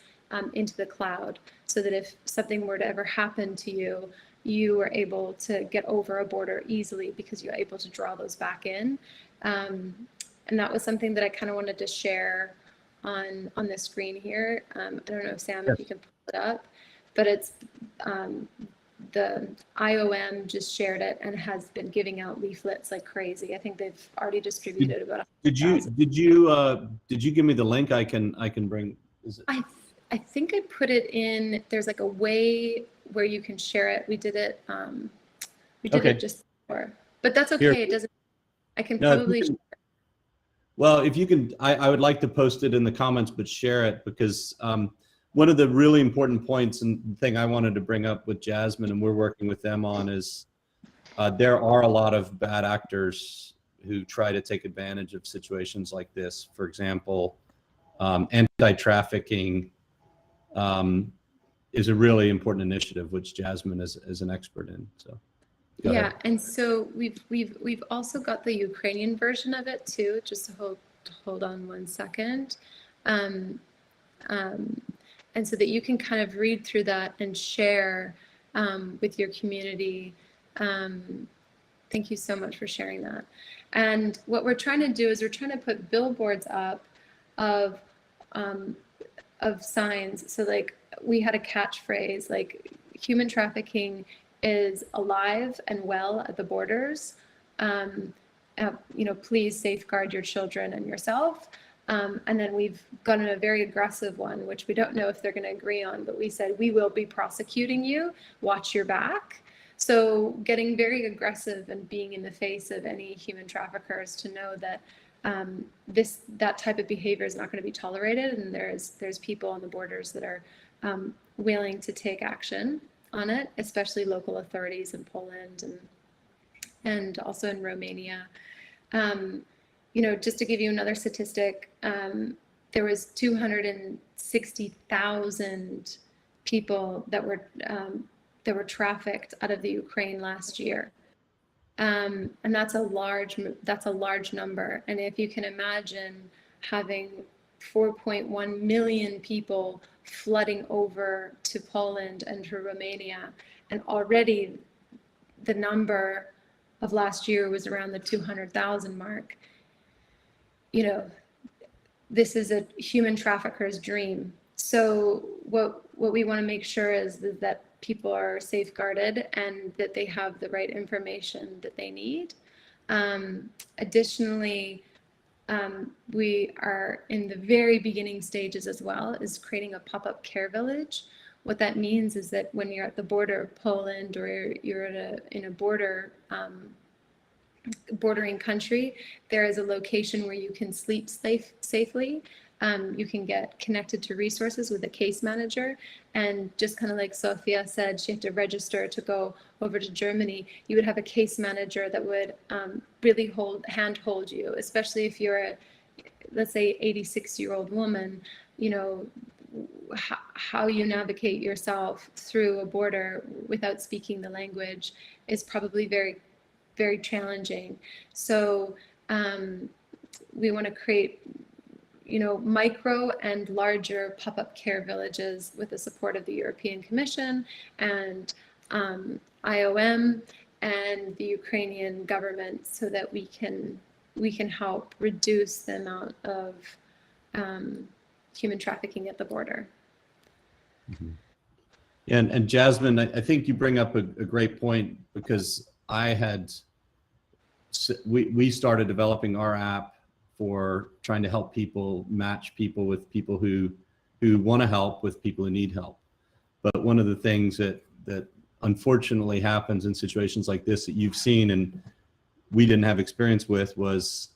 into the cloud so that if something were to ever happen to you, you are able to get over a border easily because you're able to draw those back in. And that was something that I kind of wanted to share on the screen here. I don't know, Sam, if you can pull it up, but it's the IOM just shared it and has been giving out leaflets like crazy. I think they've already distributed about 100,000. Did you give me the link? I can bring. Is it? I think I put it in. There's like a way where you can share it. We did it. We did it just before, but that's okay. Here. It doesn't. I can probably. Well, if you can, I would like to post it in the comments, but share it because one of the really important points and the thing I wanted to bring up with Jasmine, and we're working with them on, is there are a lot of bad actors who try to take advantage of situations like this. For example, anti-trafficking is a really important initiative, which Jasmine is an expert in. So. Yeah, and so we've also got the Ukrainian version of it too. Just to hold on one second, and so that you can kind of read through that and share with your community. Thank you so much for sharing that. And what we're trying to do is we're trying to put billboards up of signs. So like we had a catchphrase like human trafficking is alive and well at the borders. Please safeguard your children and yourself. And then we've gotten a very aggressive one, which we don't know if they're going to agree on, but we said, we will be prosecuting you, watch your back. So getting very aggressive and being in the face of any human traffickers to know that that type of behavior is not going to be tolerated. And there's people on the borders that are willing to take action on it, especially local authorities in Poland and also in Romania. Just to give you another statistic, there was 260,000 people that were trafficked out of the Ukraine last year, and that's a large number. And if you can imagine having 4.1 million people flooding over to Poland and to Romania, and already the number of last year was around the 200,000 mark. This is a human trafficker's dream. So what we want to make sure is that people are safeguarded and that they have the right information that they need. Additionally, we are in the very beginning stages as well, is creating a pop-up care village. What that means is that when you're at the border of Poland or you're in a bordering country, there is a location where you can sleep safely. You can get connected to resources with a case manager, and just kind of like Sofia said, she had to register to go over to Germany. You would have a case manager that would really handhold you, especially if you're let's say 86-year-old woman. How you navigate yourself through a border without speaking the language is probably very, very challenging. So we want to create micro and larger pop-up care villages with the support of the European Commission and IOM and the Ukrainian government, so that we can help reduce the amount of human trafficking at the border. Mm-hmm. And Jasmine, I think you bring up a great point, because we started developing our app for trying to help people, match people with people who want to help with people who need help. But one of the things that unfortunately happens in situations like this that you've seen and we didn't have experience with was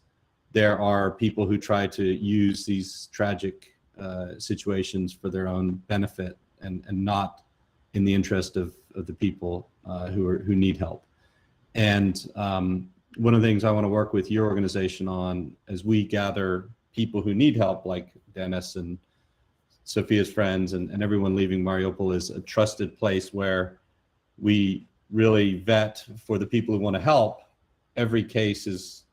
there are people who try to use these tragic situations for their own benefit and not in the interest of the people who need help. And one of the things I want to work with your organization on as we gather people who need help, like Dennis and Sofia's friends and everyone leaving Mariupol, is a trusted place where we really vet for the people who want to help. Every case is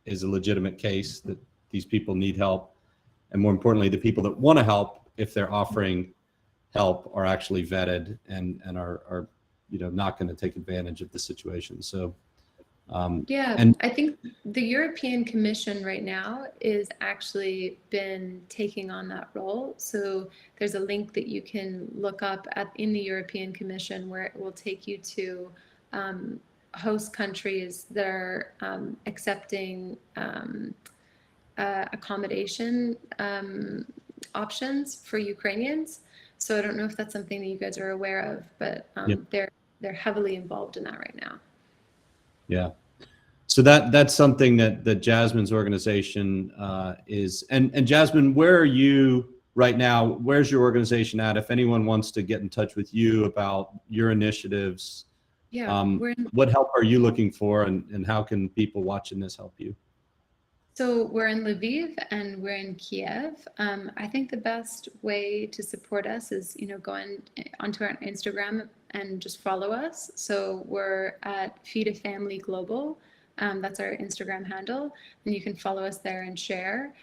a legitimate case that these people need help. And more importantly, the people that want to help, if they're offering help, are actually vetted and are not going to take advantage of the situation. So I think the European Commission right now is actually been taking on that role. So there's a link that you can look up in the European Commission where it will take you to host countries that are accepting accommodation options for Ukrainians. So I don't know if that's something that you guys are aware of, but they're heavily involved in that right now. Yeah. So that's something that Jasmine's organization is. And Jasmine, where are you right now? Where's your organization at? If anyone wants to get in touch with you about your initiatives, what help are you looking for, and how can people watching this help you? So we're in Lviv and we're in Kyiv. I think the best way to support us is, go onto our Instagram and just follow us. So we're at Feed a Family Global. That's our Instagram handle, and you can follow us there and share.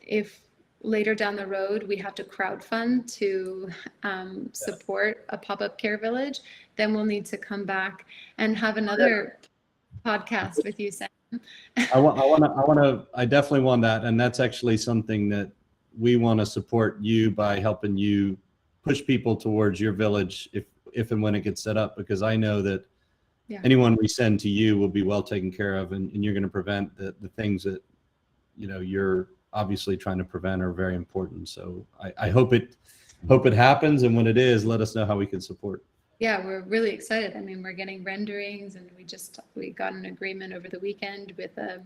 If later down the road we have to crowdfund to support a pop-up care village, then we'll need to come back and have another podcast with you, Sam. I definitely want that, and that's actually something that we want to support you by helping you push people towards your village if and when it gets set up, because I know that anyone we send to you will be well taken care of, and you're going to prevent the things that you're obviously trying to prevent are very important. So I hope it happens, and when it is, let us know how we can support. Yeah, we're really excited. I mean, we're getting renderings, and we got an agreement over the weekend with a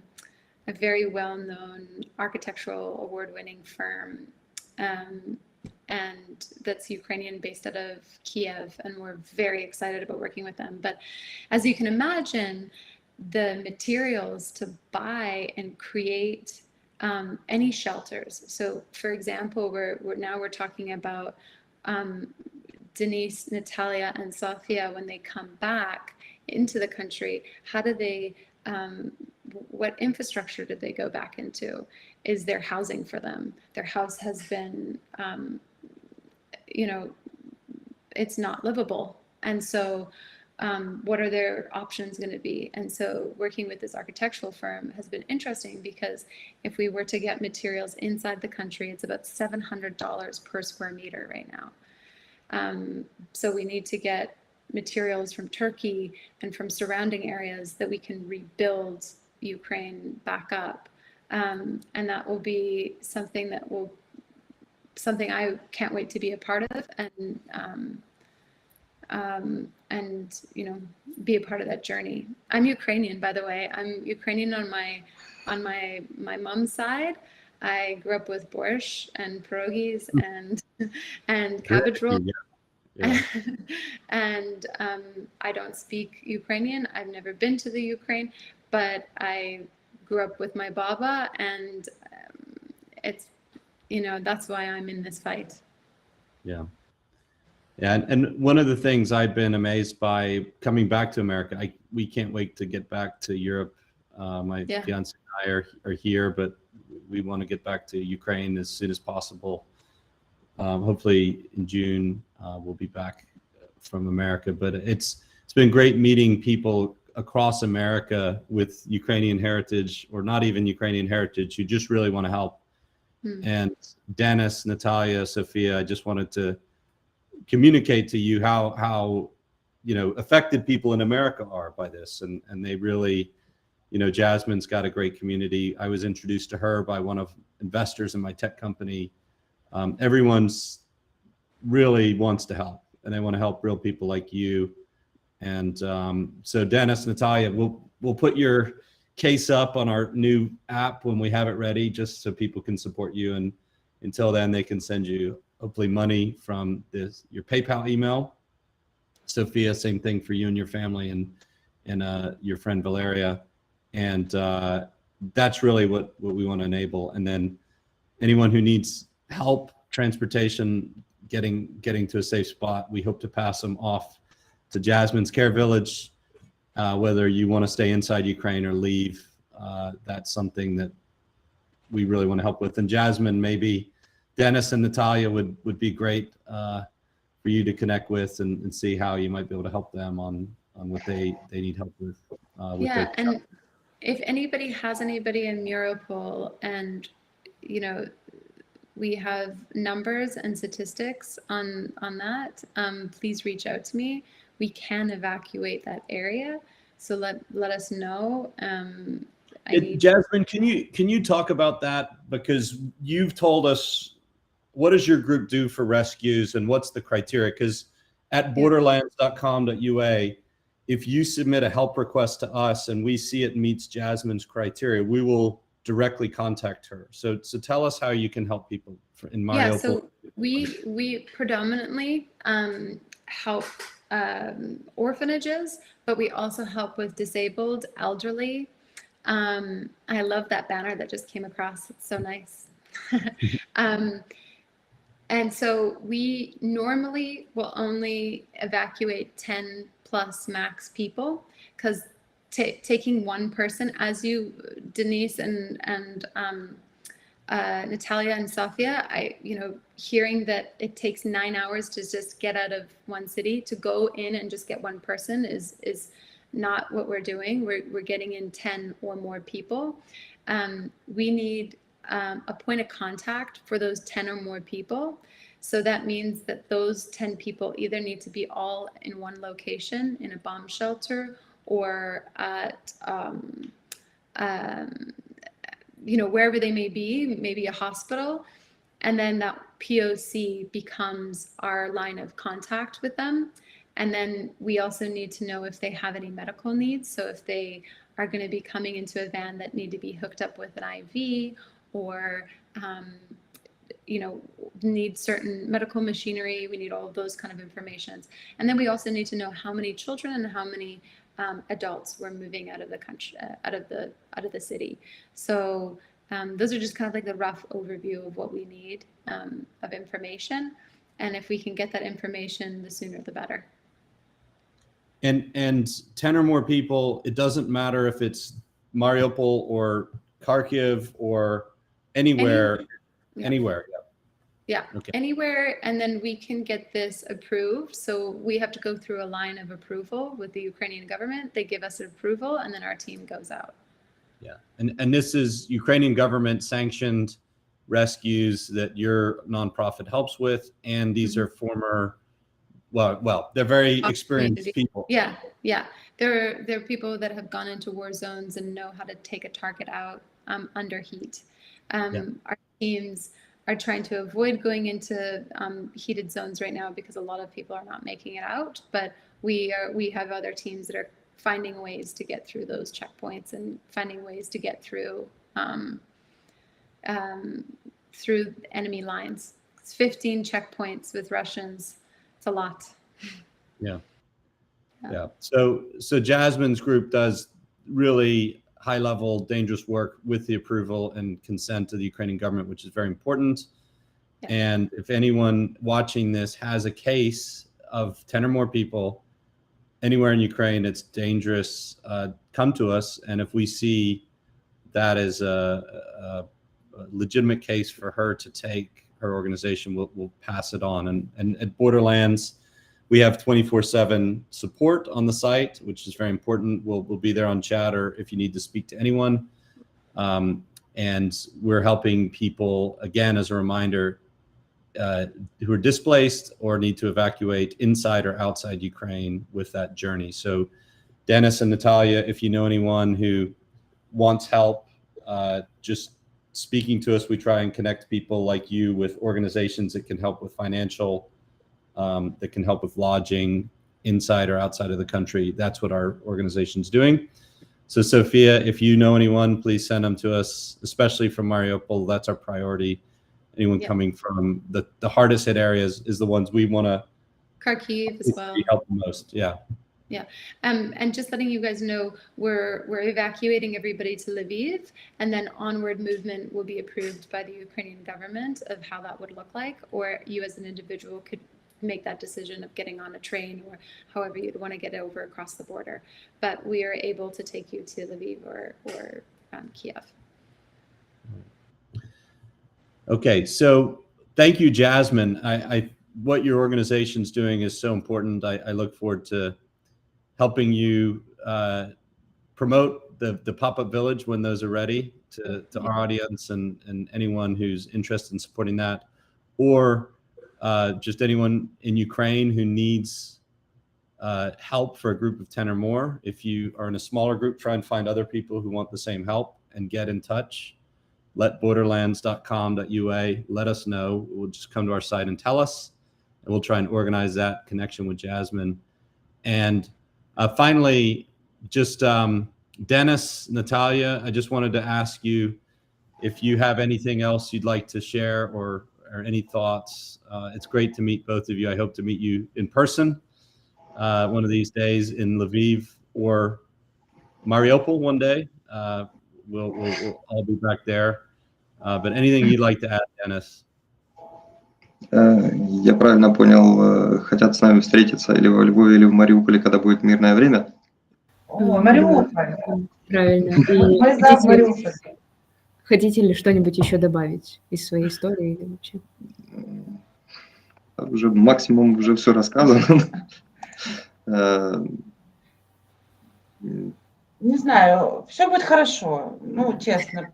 very well-known architectural award-winning firm, and that's Ukrainian, based out of Kyiv, and we're very excited about working with them. But as you can imagine, the materials to buy and create any shelters. So, for example, we're talking about Denise, Natalia, and Sofia, when they come back into the country, how do they, what infrastructure did they go back into? Is there housing for them? Their house has been, it's not livable. And so what are their options going to be? And so working with this architectural firm has been interesting, because if we were to get materials inside the country, it's about $700 per square meter right now. So we need to get materials from Turkey and from surrounding areas that we can rebuild Ukraine back up. And that will be something I can't wait to be a part of, and be a part of that journey. I'm Ukrainian, by the way. I'm Ukrainian on my mom's side. I grew up with borscht and pierogies and cabbage rolls. Yeah. And I don't speak Ukrainian. I've never been to the Ukraine, but I grew up with my baba, and it's, that's why I'm in this fight. Yeah. And one of the things I've been amazed by coming back to America, we can't wait to get back to Europe. My fiance and I are here, but we want to get back to Ukraine as soon as possible. Hopefully in June we'll be back from America. But it's been great meeting people across America with Ukrainian heritage, or not even Ukrainian heritage, who just really want to help. And Dennis, Natalia, Sofia, I just wanted to communicate to you how affected people in America are by this, and they really you know, Jasmine's got a great community. I was introduced to her by one of investors in my tech company. Everyone's really wants to help, and they want to help real people like you. And so Dennis, Natalia, we'll put your case up on our new app when we have it ready, just so people can support you. And until then, they can send you hopefully money from your PayPal email. Sofia, same thing for you and your family, and your friend Valeria. And that's really what we want to enable. And then anyone who needs help, transportation, getting to a safe spot, we hope to pass them off to Jasmine's Care Village. Whether you want to stay inside Ukraine or leave, that's something that we really want to help with. And Jasmine, maybe Dennis and Natalia would be great for you to connect with and see how you might be able to help them on what they need help with. Yeah, and if anybody has anybody in Mariupol, and you know, we have numbers and statistics on that, please reach out to me. We can evacuate that area, so let us know. Jasmine, can you talk about that, because you've told us, what does your group do for rescues and what's the criteria? Because at borderlands.com.ua, if you submit a help request to us and we see it meets Jasmine's criteria, we will directly contact her. So tell us how you can help people in Mariupol. Yeah, so we predominantly help orphanages, but we also help with disabled, elderly. I love that banner that just came across. It's so nice. And so we normally will only evacuate 10 plus max people, because taking one person, as you, Denise and Natalia and Sofia, hearing that it takes 9 hours to just get out of one city, to go in and just get one person is not what we're doing. We're getting in 10 or more people. We need a point of contact for those 10 or more people. So that means that those 10 people either need to be all in one location in a bomb shelter, or at wherever they may be, maybe a hospital. And then that POC becomes our line of contact with them. And then we also need to know if they have any medical needs. So if they are going to be coming into a van that need to be hooked up with an IV, or need certain medical machinery, we need all of those kind of informations. And then we also need to know how many children and how many adults were moving out of the country, out of the city. So those are just kind of like the rough overview of what we need of information. And if we can get that information, the sooner the better. And 10 or more people, it doesn't matter if it's Mariupol or Kharkiv or anywhere. Anywhere. Yeah, okay. Anywhere, and then we can get this approved. So we have to go through a line of approval with the Ukrainian government. They give us approval, and then our team goes out. Yeah, and this is Ukrainian government sanctioned rescues that your nonprofit helps with, and these are former, well, they're very experienced people. Yeah. They're people that have gone into war zones and know how to take a target out under heat. Our teams are trying to avoid going into heated zones right now, because a lot of people are not making it out. But we have other teams that are finding ways to get through those checkpoints and finding ways to get through through enemy lines. It's 15 checkpoints with Russians. It's a lot. Yeah. So Jasmine's group does really high-level, dangerous work with the approval and consent of the Ukrainian government, which is very important. Yeah. And if anyone watching this has a case of 10 or more people anywhere in Ukraine, it's dangerous, come to us. And if we see that as a legitimate case for her to take her organization, we'll pass it on. And at Borderlands, we have 24/7 support on the site, which is very important. We'll be there on chat, or if you need to speak to anyone. And we're helping people, again, as a reminder, who are displaced or need to evacuate inside or outside Ukraine with that journey. So Dennis and Natalia, if you know anyone who wants help, just speaking to us, we try and connect people like you with organizations that can help with financial, that can help with lodging inside or outside of the country. That's what our organization's doing. So Sofia, if you know anyone, please send them to us, especially from Mariupol. That's our priority. Anyone coming from the hardest hit areas is the ones we want to Kharkiv as well. help the most. Yeah. Yeah, and just letting you guys know, we're evacuating everybody to Lviv, and then onward movement will be approved by the Ukrainian government of how that would look like, or you as an individual could make that decision of getting on a train or however you'd want to get over across the border. But we are able to take you to Lviv or Kiev. Okay, so thank you, Jasmine. What your organization's doing is so important. I look forward to helping you promote the pop-up village when those are ready to our audience and anyone who's interested in supporting that, or just anyone in Ukraine who needs help for a group of 10 or more. If you are in a smaller group, try and find other people who want the same help and get in touch. Let borderlands.com.ua let us know. We'll just come to our site and tell us, and we'll try and organize that connection with Jasmine. And finally, just Dennis, Natalia, I just wanted to ask you if you have anything else you'd like to share or any thoughts. It's great to meet both of you. I hope to meet you in person one of these days in Lviv or Mariupol one day. We'll all be back there. But anything you'd like to add, Dennis? Я правильно понял, хотят с нами встретиться или во Львове, или в Мариуполе, когда будет мирное время? О, Мариуполь. Правильно. Мы за Мариуполь. Хотите ли что-нибудь еще добавить из своей истории или вообще? Уже максимум уже все рассказано. Не знаю, все будет хорошо, ну, честно.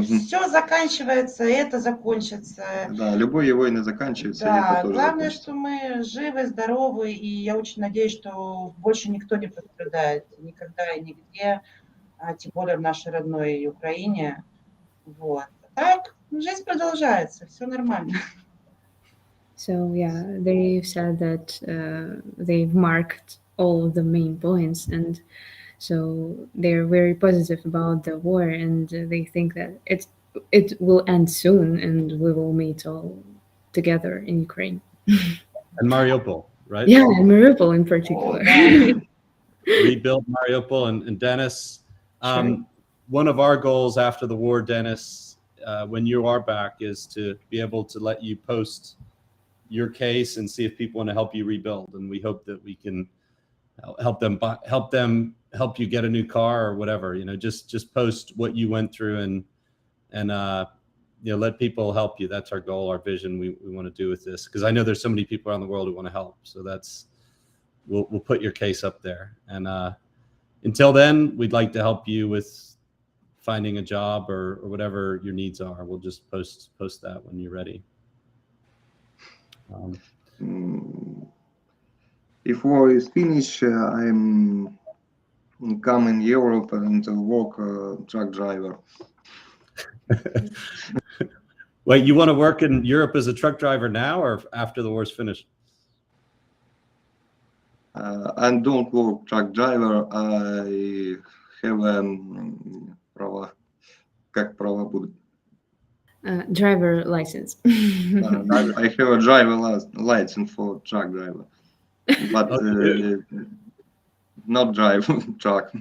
Все заканчивается, это закончится. Да, любые войны заканчиваются. Да, главное, что мы живы, здоровы, и я очень надеюсь, что больше никто не пострадает никогда и нигде, тем более в нашей родной Украине. Вот. Так, жизнь продолжается, все нормально. So yeah, they've said that they've marked all the main points, and so they're very positive about the war, and they think that it will end soon, and we will meet all together in Ukraine. And Mariupol, right? Yeah, and Mariupol in particular. Rebuild Mariupol. And Dennis, one of our goals after the war, Dennis, when you are back, is to be able to let you post your case and see if people want to help you rebuild. And we hope that we can help you get a new car or whatever. Just post what you went through and let people help you. That's our goal, our vision. We want to do with this, because I know there's so many people around the world who want to help. So we'll put your case up there. And until then, we'd like to help you with finding a job or whatever your needs are. We'll just post that when you're ready. If war is finished, I'm come in Europe and work truck driver. Wait, you want to work in Europe as a truck driver now or after the war's finished? I don't work truck driver. I have права. Как права будут? Driver license. I have a driver license for truck driver, but not drive truck.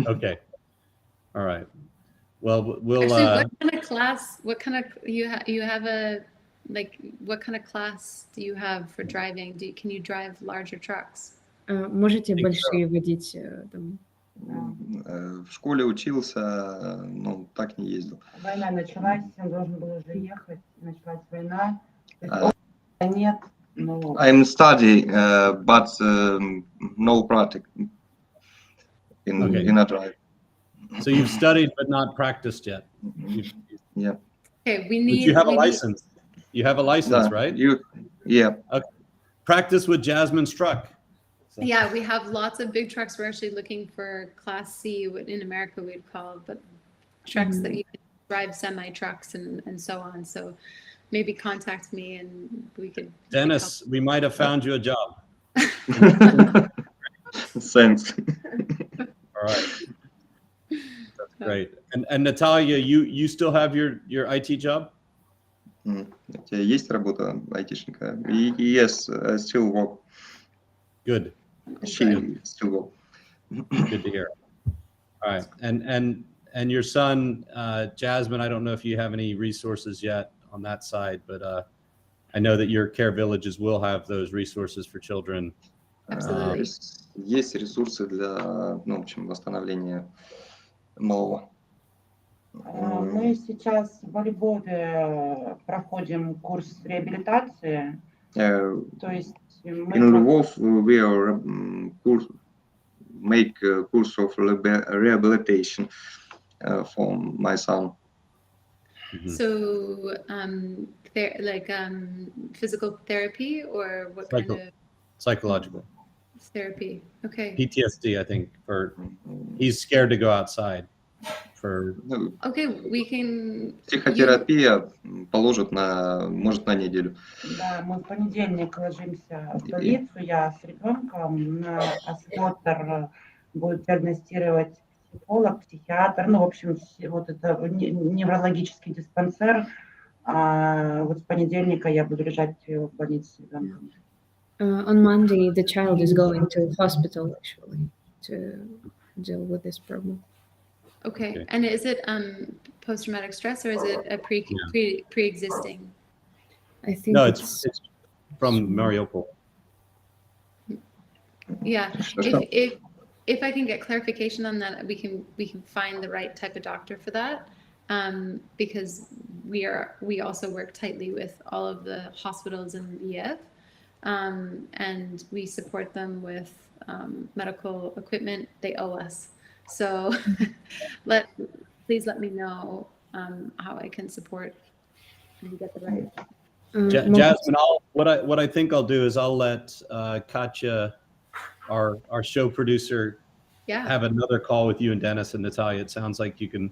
Okay. All right. Well, we'll. Actually, what kind of class? What kind of you have a like? What kind of class do you have for driving? Can you drive larger trucks? Можете большие водить там? В школе учился, но так не ездил. Война началась, он должен был уже ехать, началась война. Нет. I'm studying, but no practice in a drive. So you've studied but not practiced yet. Yeah. Okay, but you have a license. You have a license, right? Yeah. Okay. Practice with Jasmine's truck. So. Yeah, we have lots of big trucks. We're actually looking for Class C, what in America we'd call, but trucks that you can drive semi-trucks and so on. So maybe contact me and we could. Dennis, we might have found you a job. Thanks. All right. That's great. And Natalia, you still have your IT job? У тебя есть работа айтишника? Yes, I still work. Good. She still work. Good to hear. All right. And your son, Jasmine, I don't know if you have any resources yet on that side, but I know that your care villages will have those resources for children. Absolutely. Есть ресурсы для, ну, в общем, восстановления малого. Мы сейчас во Львове проходим курс реабилитации. То есть In Lvov, we are make a course of rehabilitation for my son. So, physical therapy or what kind of Psychological. therapy? Okay. PTSD, I think, he's scared to go outside. Okay, we can. Психотерапия может на неделю. Да, мы в понедельник ложимся в больницу, я с ребенком, на осмотр будет диагностировать психолог, психиатр, ну, в общем, вот это неврологический диспансер. Вот с понедельника я буду лежать в больнице с ребенком. On Monday, the child is going to hospital actually to deal with this problem. Okay. And is it post-traumatic stress or is it a pre-existing? I think No, it's from Mariupol. Yeah. If I can get clarification on that, we can find the right type of doctor for that, because we also work tightly with all of the hospitals in Kyiv, and we support them with medical equipment. They owe us. So please let me know how I can support and get the right. Jasmine, what I think I'll do is I'll let Katya, our show producer, have another call with you and Dennis and Natalia. It sounds like you can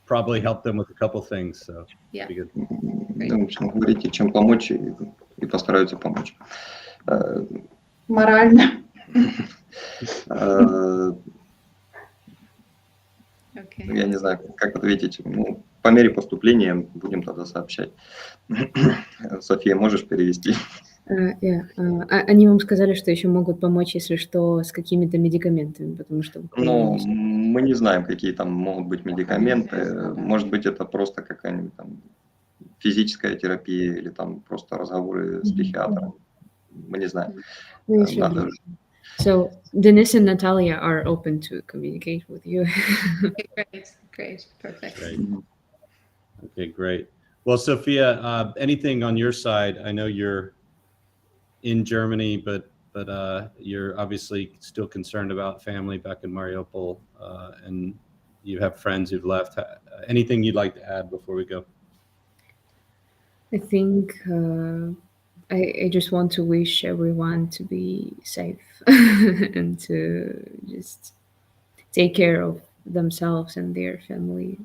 probably help them with a couple things. So yeah. В общем, говорите, чем помочь, и постараются помочь. Морально. Я не знаю, как ответить. Ну, по мере поступления будем тогда сообщать. София, можешь перевести? Они вам сказали, что еще могут помочь, если что, с какими-то медикаментами, потому что... Ну, мы не знаем, какие там могут быть медикаменты. Может быть, это просто какая-нибудь там физическая терапия или там просто разговоры с психиатром. Мы не знаем. So Dennis and Natalia are open to communicate with you. Okay, great, perfect. Great. Okay, great. Well, Sofia, anything on your side? I know you're in Germany, but you're obviously still concerned about family back in Mariupol, and you have friends who've left. Anything you'd like to add before we go? I think I just want to wish everyone to be safe and to just take care of themselves and their family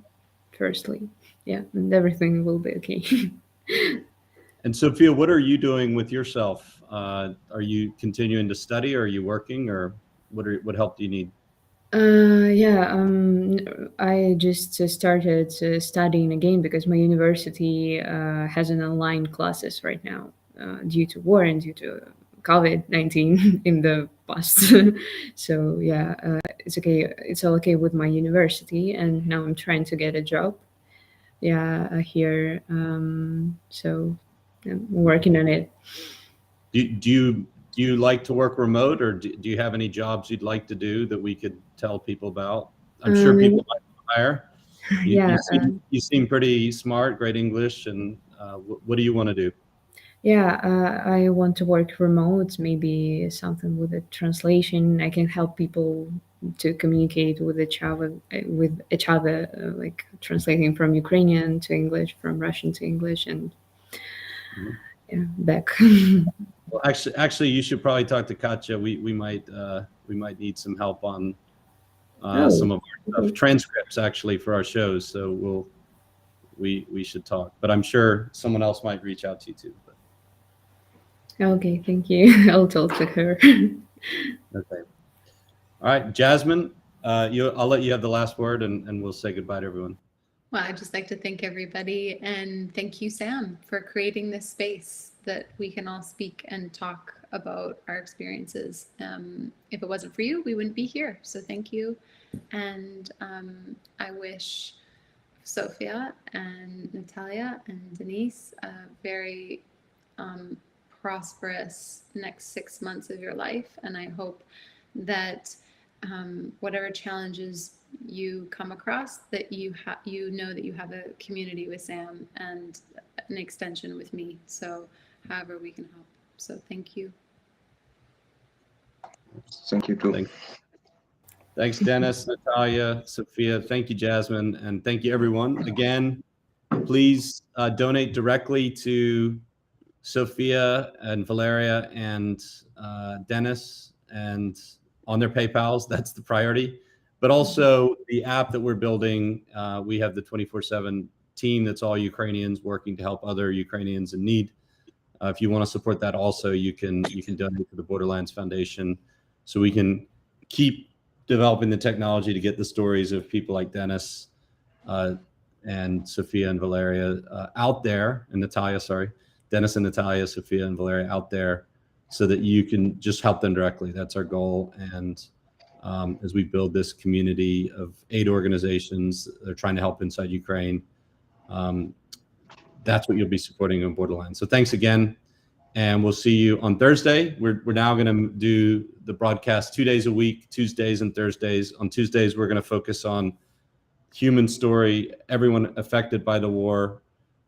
firstly. Yeah, and everything will be okay. And Sofia, what are you doing with yourself? Are you continuing to study, or are you working, or what help do you need? I just started studying again because my university has an online classes right now due to war and due to COVID-19 in the past. So yeah, it's okay. It's all okay with my university, and now I'm trying to get a job. Yeah, here. So I'm working on it. Do you like to work remote, or do you have any jobs you'd like to do that we could tell people about? I'm sure people might hire. You seem pretty smart, great English, and what do you want to do? Yeah, I want to work remote, maybe something with a translation. I can help people to communicate with each other, like translating from Ukrainian to English, from Russian to English, and back. Well, actually, you should probably talk to Katya. We might need some help on some of our stuff, transcripts actually for our shows. So we should talk. But I'm sure someone else might reach out to you too. But. Okay, thank you. I'll talk to her. Okay. All right, Jasmine. I'll let you have the last word, and we'll say goodbye to everyone. Well, I'd just like to thank everybody, and thank you, Sam, for creating this space that we can all speak and talk about our experiences. If it wasn't for you, we wouldn't be here. So thank you. And I wish Sofia and Natalia and Denise a very prosperous next 6 months of your life. And I hope that whatever challenges you come across, that you know that you have a community with Sam and an extension with me. So however we can help. So thank you. Thank you too. Thanks, Dennis, Natalia, Sofia. Thank you, Jasmine, and thank you, everyone. Again, please donate directly to Sofia and Valeria and Dennis, and on their PayPals. That's the priority. But also the app that we're building, we have the 24/7 team that's all Ukrainians working to help other Ukrainians in need. If you want to support that also, you can donate to the Borderlands Foundation so we can keep developing the technology to get the stories of people like Dennis and Sofia and Valeria out there, and Natalia, sorry, Dennis and Natalia, Sofia and Valeria out there, so that you can just help them directly. That's our goal. And as we build this community of aid organizations that are trying to help inside Ukraine, that's what you'll be supporting on Borderlands. So thanks again, and we'll see you on Thursday. We're now going to do the broadcast 2 days a week, Tuesdays and Thursdays. On Tuesdays, we're going to focus on human story, everyone affected by the war.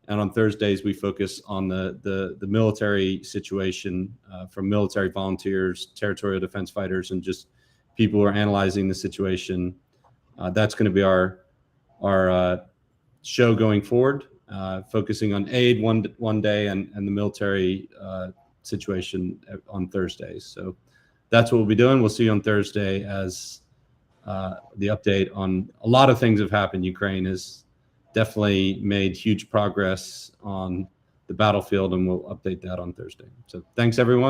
And on Thursdays, we focus on the military situation from military volunteers, territorial defense fighters, and just people who are analyzing the situation. That's going to be our show going forward, focusing on aid one day and the military situation on Thursdays. So that's what we'll be doing. We'll see you on Thursday as the update on a lot of things have happened. Ukraine has definitely made huge progress on the battlefield, and we'll update that on Thursday. So thanks, everyone.